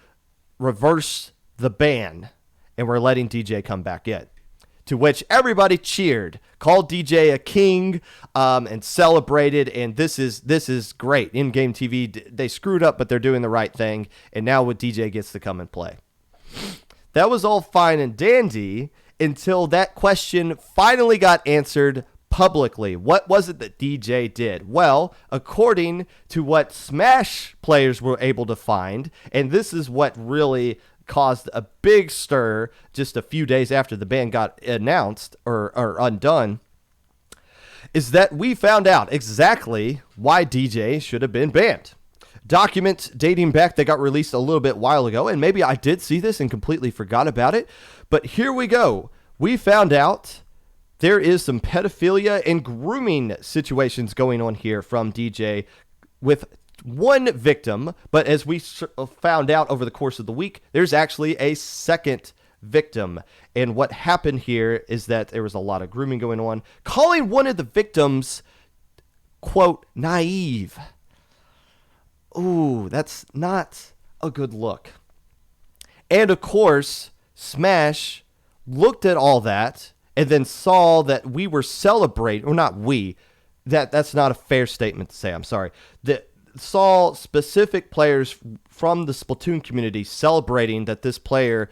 reverse the ban, and we're letting DJ come back in. To which everybody cheered, called DJ a king, and celebrated. And this is great. EndgameTV, they screwed up, but they're doing the right thing. And now DJ gets to come and play. That was all fine and dandy until that question finally got answered publicly. What was it that DJ did? Well, according to what Smash players were able to find, and this is what really caused a big stir just a few days after the ban got announced or undone, is that we found out exactly why DJ should have been banned. Documents dating back that got released a little bit while ago, and maybe I did see this and completely forgot about it, but here we go. We found out there is some pedophilia and grooming situations going on here from DJ with one victim, but as we found out over the course of the week, there's actually a second victim. And what happened here is that there was a lot of grooming going on, calling one of the victims, quote, naive. Ooh, that's not a good look. And of course, Smash looked at all that and then saw that we were celebrating, or not we, that's not a fair statement to say, I'm sorry, that saw specific players from the Splatoon community celebrating that this player,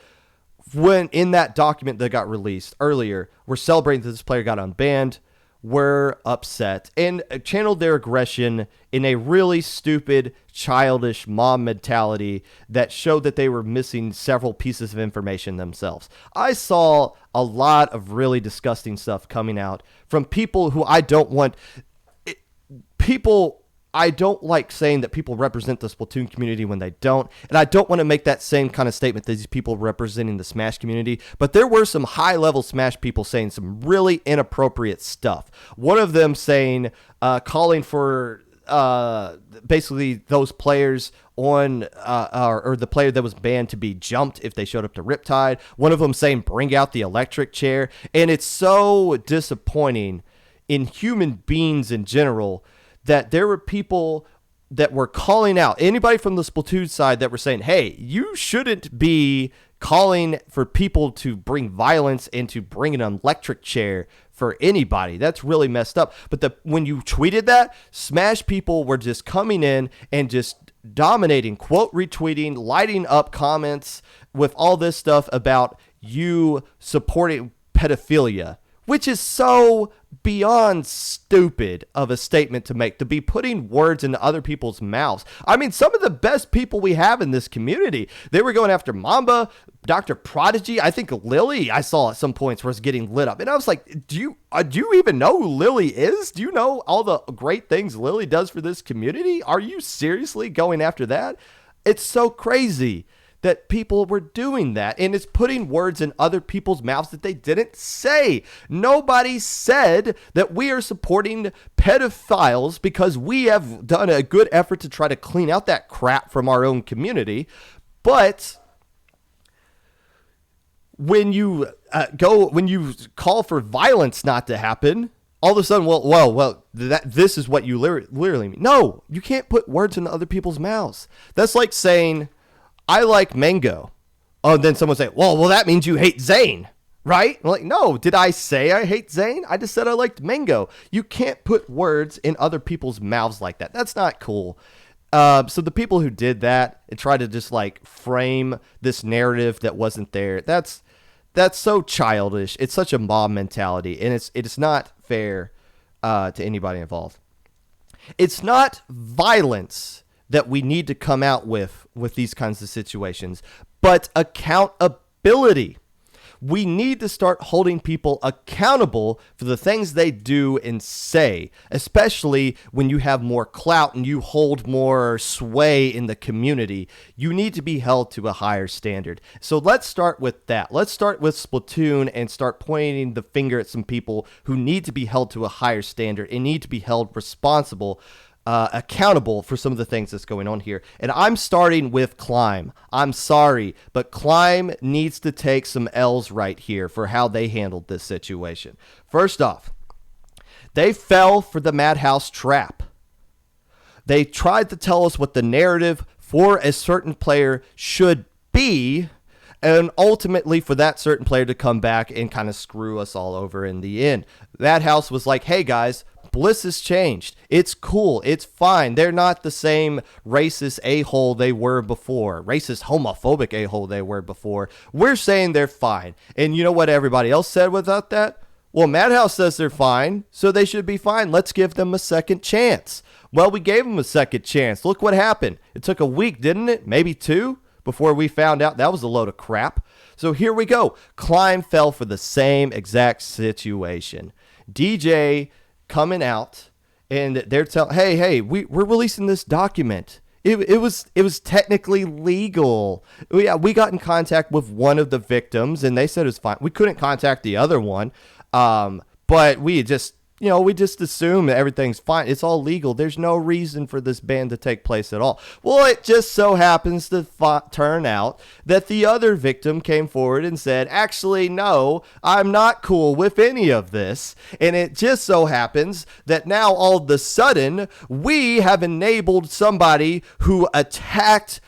when in that document that got released earlier, were celebrating that this player got unbanned, were upset, and channeled their aggression in a really stupid, childish mom mentality that showed that they were missing several pieces of information themselves. I saw a lot of really disgusting stuff coming out from people who I don't want... I don't like saying that people represent the Splatoon community when they don't, and I don't want to make that same kind of statement that these people representing the Smash community, but there were some high-level Smash people saying some really inappropriate stuff. One of them saying, calling for basically those players on, or the player that was banned to be jumped if they showed up to Riptide. One of them saying, bring out the electric chair, and it's so disappointing in human beings in general that there were people that were calling out, anybody from the Splatoon side that were saying, hey, you shouldn't be calling for people to bring violence and to bring an electric chair for anybody. That's really messed up. But when you tweeted that, Smash people were just coming in and just dominating, quote retweeting, lighting up comments with all this stuff about you supporting pedophilia, which is so beyond stupid of a statement to make, to be putting words into other people's mouths. I mean, some of the best people we have in this community, they were going after Mamba, Dr. Prodigy. I think Lily, I saw at some points, was getting lit up. And I was like, do you even know who Lily is? Do you know all the great things Lily does for this community? Are you seriously going after that? It's so crazy that people were doing that, and it's putting words in other people's mouths that they didn't say. Nobody said that we are supporting pedophiles because we have done a good effort to try to clean out that crap from our own community. But when you call for violence not to happen, all of a sudden, this is what you literally mean. No, you can't put words in other people's mouths. That's like saying, I like mango. Oh, and then someone say, well, that means you hate Zane, right? I'm like, no, did I say I hate Zane? I just said I liked mango. You can't put words in other people's mouths like that. That's not cool. So the people who did that and tried to just like frame this narrative that wasn't there, that's so childish. It's such a mob mentality, and it's not fair to anybody involved. It's not violence that we need to come out with these kinds of situations, but accountability. We need to start holding people accountable for the things they do and say, especially when you have more clout and you hold more sway in the community. You need to be held to a higher standard. So let's start with that. Let's start with Splatoon and start pointing the finger at some people who need to be held to a higher standard and need to be held responsible, accountable for some of the things that's going on here. And I'm starting with Climb. I'm sorry, but Climb needs to take some L's right here for how they handled this situation. First off, they fell for the Madhouse trap. They tried to tell us what the narrative for a certain player should be, and ultimately for that certain player to come back and kind of screw us all over in the end. Madhouse was like, hey guys, Bliss has changed. It's cool. It's fine. They're not the same racist a-hole they were before. Racist, homophobic a-hole they were before. We're saying they're fine. And you know what everybody else said without that? Well, Madhouse says they're fine, so they should be fine. Let's give them a second chance. Well, we gave them a second chance. Look what happened. It took a week, didn't it? Maybe 2 before we found out that was a load of crap. So here we go. Climb fell for the same exact situation. DJ coming out, and they're telling, hey, we're releasing this document. It was technically legal. We got in contact with one of the victims, and they said it was fine. We couldn't contact the other one, but we just assume that everything's fine. It's all legal. There's no reason for this ban to take place at all. Well, it just so happens to turn out that the other victim came forward and said, actually, no, I'm not cool with any of this. And it just so happens that now all of a sudden we have enabled somebody who attacked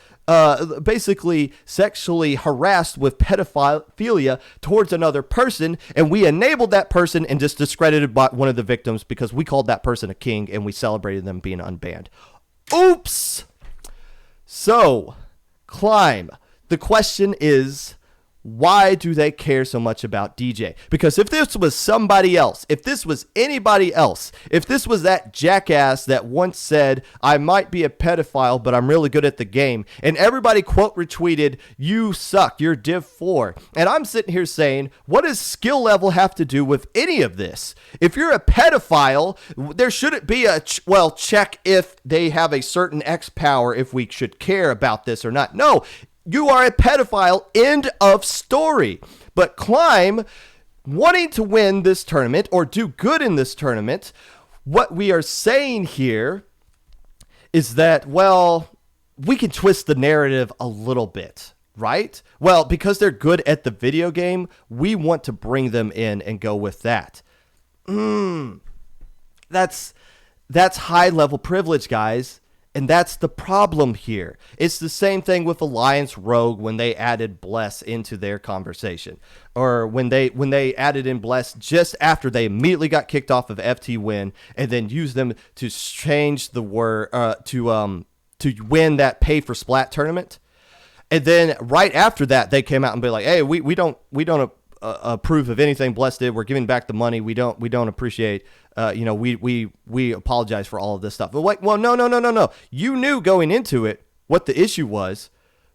basically sexually harassed with pedophilia towards another person, and we enabled that person and just discredited one of the victims because we called that person a king and we celebrated them being unbanned. Oops! So, Climb. The question is, why do they care so much about DJ? Because if this was somebody else, if this was anybody else, if this was that jackass that once said, I might be a pedophile, but I'm really good at the game, and everybody quote retweeted, you suck, you're Div 4. And I'm sitting here saying, what does skill level have to do with any of this? If you're a pedophile, there shouldn't be a, check if they have a certain X power, if we should care about this or not. No. You are a pedophile, end of story. But Climb, wanting to win this tournament or do good in this tournament, what we are saying here is that, we can twist the narrative a little bit, right? Well, because they're good at the video game, we want to bring them in and go with that. That's high-level privilege, guys. And that's the problem here. It's the same thing with Alliance Rogue when they added Bless into their conversation. Or when they added in Bless just after they immediately got kicked off of FT Win and then used them to change the word to win that pay for Splat tournament. And then right after that they came out and be like, "Hey, we don't approve of anything Bless did. We're giving back the money. We don't appreciate we apologize for all of this stuff." But like, well, no. You knew going into it what the issue was.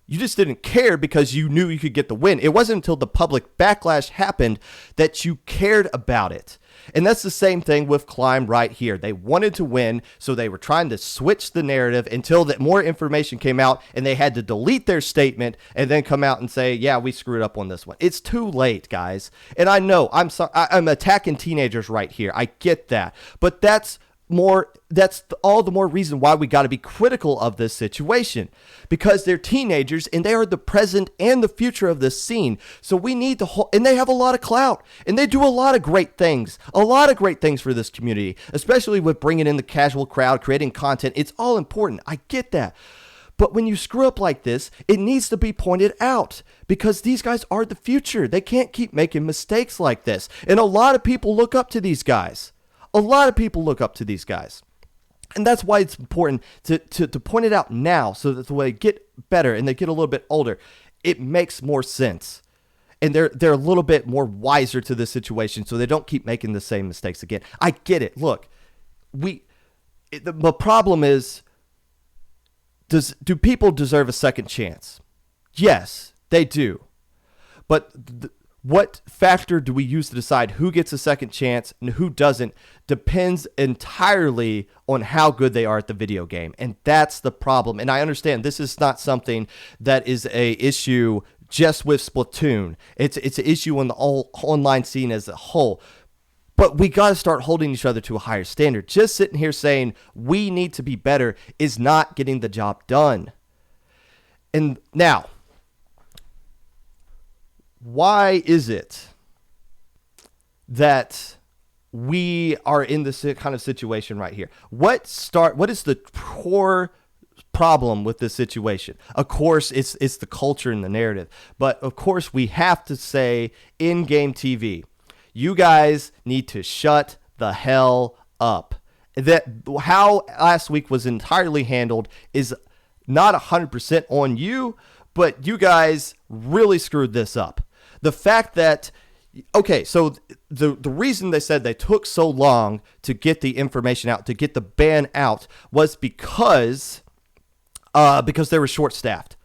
You just didn't care because you knew you could get the win. It wasn't until the public backlash happened that you cared about it. And that's the same thing with Climb right here. They wanted to win, so they were trying to switch the narrative until that more information came out and they had to delete their statement and then come out and say, yeah, we screwed up on this one. It's too late, guys. And I know I'm attacking teenagers right here. I get that. But that's all the more reason why we got to be critical of this situation, because they're teenagers and they are the present and the future of this scene. So we need to and they have a lot of clout and they do a lot of great things for this community, especially with bringing in the casual crowd, creating content. It's all important. I get that. But when you screw up like this, it needs to be pointed out because these guys are the future. They can't keep making mistakes like this. And a lot of people look up to these guys. And that's why it's important to point it out now, so that when they get better and they get a little bit older, it makes more sense. And they're a little bit more wiser to this situation, so they don't keep making the same mistakes again. I get it. Look, the problem is, do people deserve a second chance? Yes, they do. But what factor do we use to decide who gets a second chance and who doesn't depends entirely on how good they are at the video game. And that's the problem. And I understand this is not something that is a issue just with Splatoon. It's an issue on the online scene as a whole. But we got to start holding each other to a higher standard. Just sitting here saying we need to be better is not getting the job done. And now, why is it that we are in this kind of situation right here? What is the core problem with this situation? Of course, it's the culture and the narrative. But of course, we have to say, EndgameTV, you guys need to shut the hell up. That how last week was entirely handled is not 100% on you, but you guys really screwed this up. The fact that, okay, so the reason they said they took so long to get the information out, to get the ban out, was because they were short-staffed.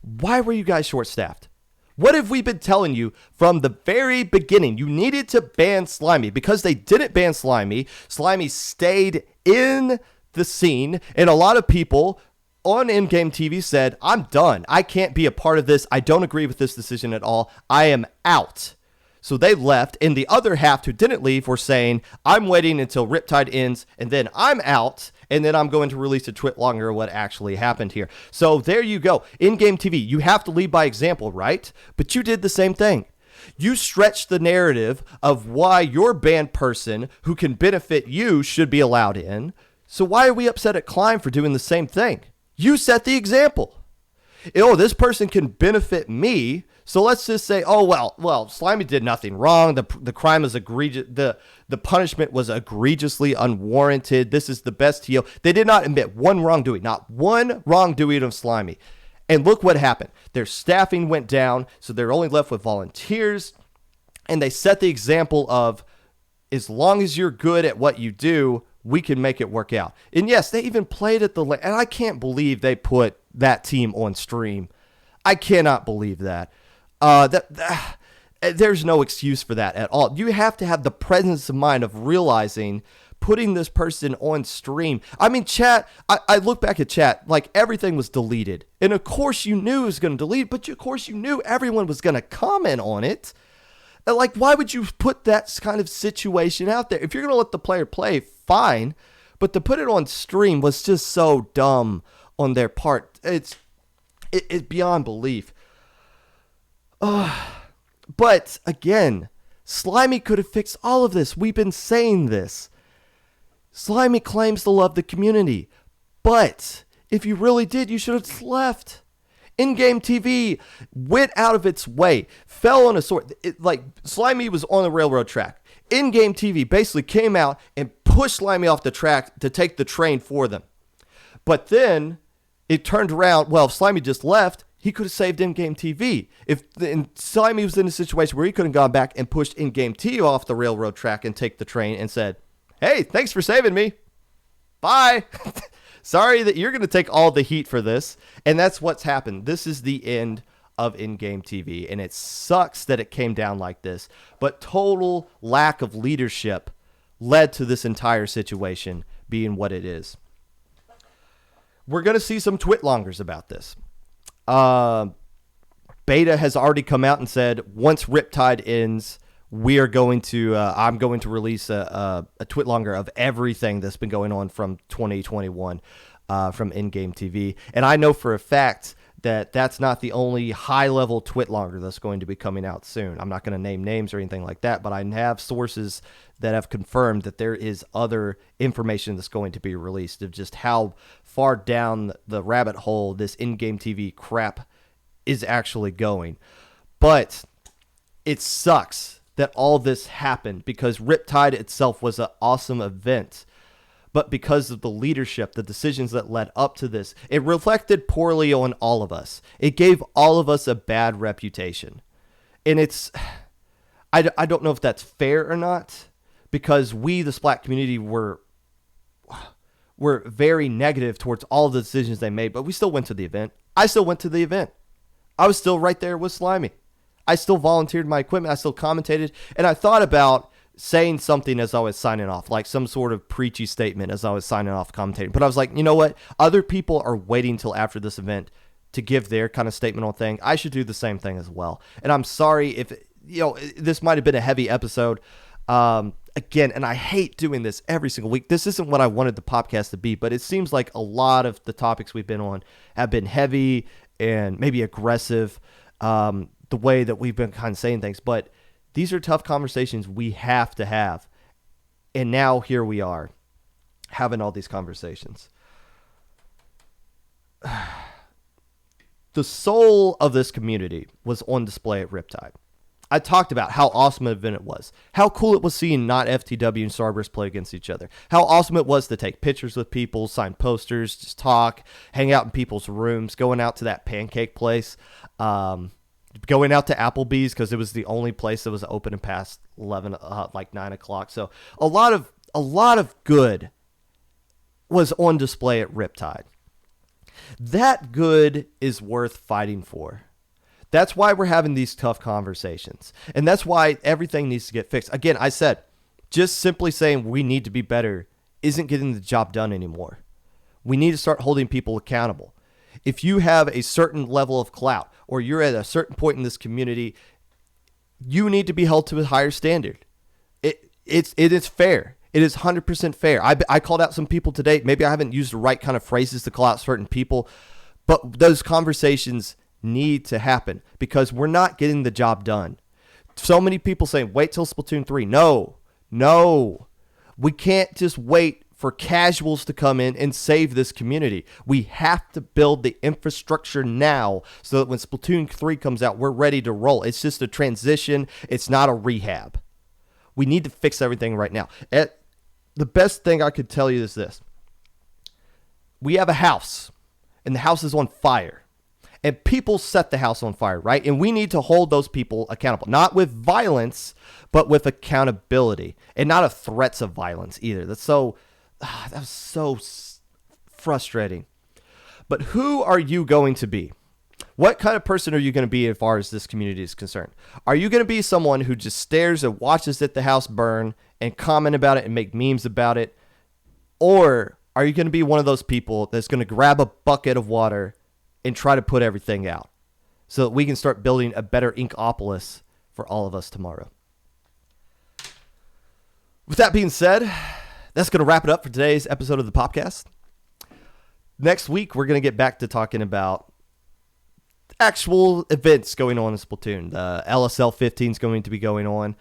Why were you guys short-staffed? What have we been telling you from the very beginning? You needed to ban Slimy. Because they didn't ban Slimy, Slimy stayed in the scene, and a lot of people on EndgameTV said, I'm done. I can't be a part of this. I don't agree with this decision at all. I am out. So they left, and the other half who didn't leave were saying, I'm waiting until Riptide ends, and then I'm out, and then I'm going to release a tweet longer what actually happened here. So there you go. EndgameTV, you have to lead by example, right? But you did the same thing. You stretched the narrative of why your banned person who can benefit you should be allowed in. So why are we upset at Climb for doing the same thing? You set the example. Oh, this person can benefit me. So let's just say, oh, well, Slimy did nothing wrong. The crime is egregious. The punishment was egregiously unwarranted. This is the best heal. They did not admit one wrongdoing, not one wrongdoing of Slimy. And look what happened. Their staffing went down, so they're only left with volunteers. And they set the example of, as long as you're good at what you do, we can make it work out. And yes, they even played at and I can't believe they put that team on stream. I cannot believe that. There's no excuse for that at all. You have to have the presence of mind of realizing putting this person on stream. I mean, chat, I look back at chat, like everything was deleted. And of course you knew it was going to delete, but of course you knew everyone was going to comment on it. Like, why would you put that kind of situation out there? If you're going to let the player play, fine. But to put it on stream was just so dumb on their part. It's beyond belief. But again, Slimy could have fixed all of this. We've been saying this. Slimy claims to love the community. But if you really did, you should have just left. EndgameTV went out of its way, fell on a sword. Like, Slimy was on the railroad track. EndgameTV basically came out and pushed Slimy off the track to take the train for them. But then it turned around. Well, if Slimy just left, he could have saved EndgameTV. If Slimy was in a situation where he could have gone back and pushed EndgameTV off the railroad track and take the train and said, hey, thanks for saving me. Bye. Sorry that you're going to take all the heat for this. And that's what's happened. This is the end of EndgameTV. And it sucks that it came down like this. But total lack of leadership led to this entire situation being what it is. We're going to see some twitlongers about this. Beta has already come out and said, once Riptide ends, we are going to, I'm going to release a twitlonger of everything that's been going on from 2021 from EndgameTV. And I know for a fact that that's not the only high-level twitlonger that's going to be coming out soon. I'm not going to name names or anything like that, but I have sources that have confirmed that there is other information that's going to be released of just how far down the rabbit hole this EndgameTV crap is actually going. But it sucks that all this happened because Riptide itself was an awesome event. but because of the leadership, the decisions that led up to this, it reflected poorly on all of us. It gave all of us a bad reputation. And I don't know if that's fair or not, because we, the Splat community, were very negative towards all of the decisions they made, but we still went to the event. I still went to the event. I was still right there with Slimy. I still volunteered my equipment. I still commentated, and I thought about saying something as I was signing off, like some sort of preachy statement as I was signing off commentating. But I was like, you know what? Other people are waiting till after this event to give their kind of statement on thing. I should do the same thing as well. And I'm sorry if, this might have been a heavy episode. Again, and I hate doing this every single week. This isn't what I wanted the podcast to be, but it seems like a lot of the topics we've been on have been heavy and maybe aggressive, the way that we've been kind of saying things. But these are tough conversations we have to have. And now here we are having all these conversations. The soul of this community was on display at Riptide. I talked about how awesome an event it was, how cool it was seeing not FTW and Starburst play against each other, how awesome it was to take pictures with people, sign posters, just talk, hang out in people's rooms, going out to that pancake place, going out to Applebee's because it was the only place that was open and past 11, like 9 o'clock. So a lot of good was on display at Riptide. That good is worth fighting for. That's why we're having these tough conversations. And that's why everything needs to get fixed. Again, I said, just simply saying we need to be better isn't getting the job done anymore. We need to start holding people accountable. If you have a certain level of clout or you're at a certain point in this community, you need to be held to a higher standard. It is fair. It is 100% fair. I called out some people today. Maybe I haven't used the right kind of phrases to call out certain people, but those conversations need to happen because we're not getting the job done. So many people saying, wait till Splatoon 3. No. We can't just wait for casuals to come in and save this community. We have to build the infrastructure now so that when Splatoon 3 comes out, we're ready to roll. It's just a transition. It's not a rehab. We need to fix everything right now. The best thing I could tell you is this. We have a house, and the house is on fire. And people set the house on fire, right? And we need to hold those people accountable. Not with violence, but with accountability. And not of threats of violence either. That was so frustrating. But who are you going to be? What kind of person are you going to be as far as this community is concerned? Are you going to be someone who just stares and watches at the house burn and comment about it and make memes about it? Or are you going to be one of those people that's going to grab a bucket of water and try to put everything out so that we can start building a better Inkopolis for all of us tomorrow? With that being said, that's going to wrap it up for today's episode of the Popcast. Next week, we're going to get back to talking about actual events going on in Splatoon. The LSL 15 is going to be going on.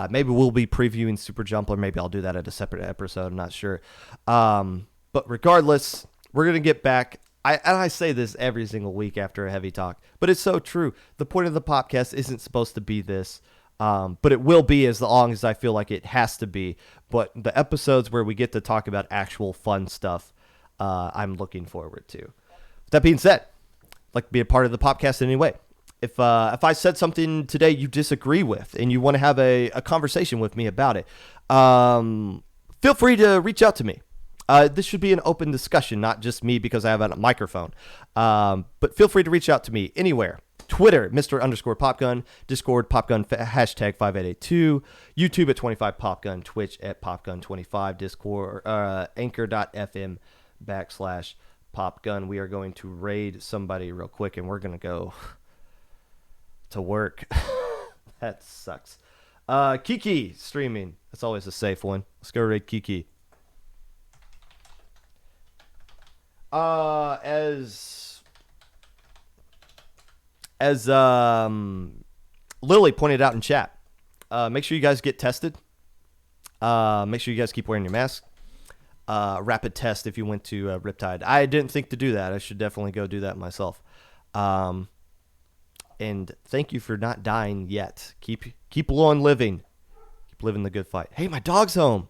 Maybe we'll be previewing Super Jump, or maybe I'll do that at a separate episode. I'm not sure. But regardless, we're going to get back. I say this every single week after a heavy talk, but it's so true. The point of the podcast isn't supposed to be this, but it will be as long as I feel like it has to be. But the episodes where we get to talk about actual fun stuff, I'm looking forward to. With that being said, I'd like to be a part of the podcast in any way. If I said something today you disagree with and you want to have a conversation with me about it, feel free to reach out to me. This should be an open discussion, not just me because I have a microphone. But feel free to reach out to me anywhere. Twitter, Mr_Popgun, Discord, Popgun, hashtag 5882, YouTube at 25Popgun, Twitch at Popgun25, Discord, anchor.fm/Popgun. We are going to raid somebody real quick, and we're going to go to work. That sucks. Kiki streaming. That's always a safe one. Let's go raid Kiki. As Lily pointed out in chat, make sure you guys get tested. Make sure you guys keep wearing your mask. Rapid test if you went to Riptide. I didn't think to do that. I should definitely go do that myself. And thank you for not dying yet. Keep on living. Keep living the good fight. Hey, my dog's home.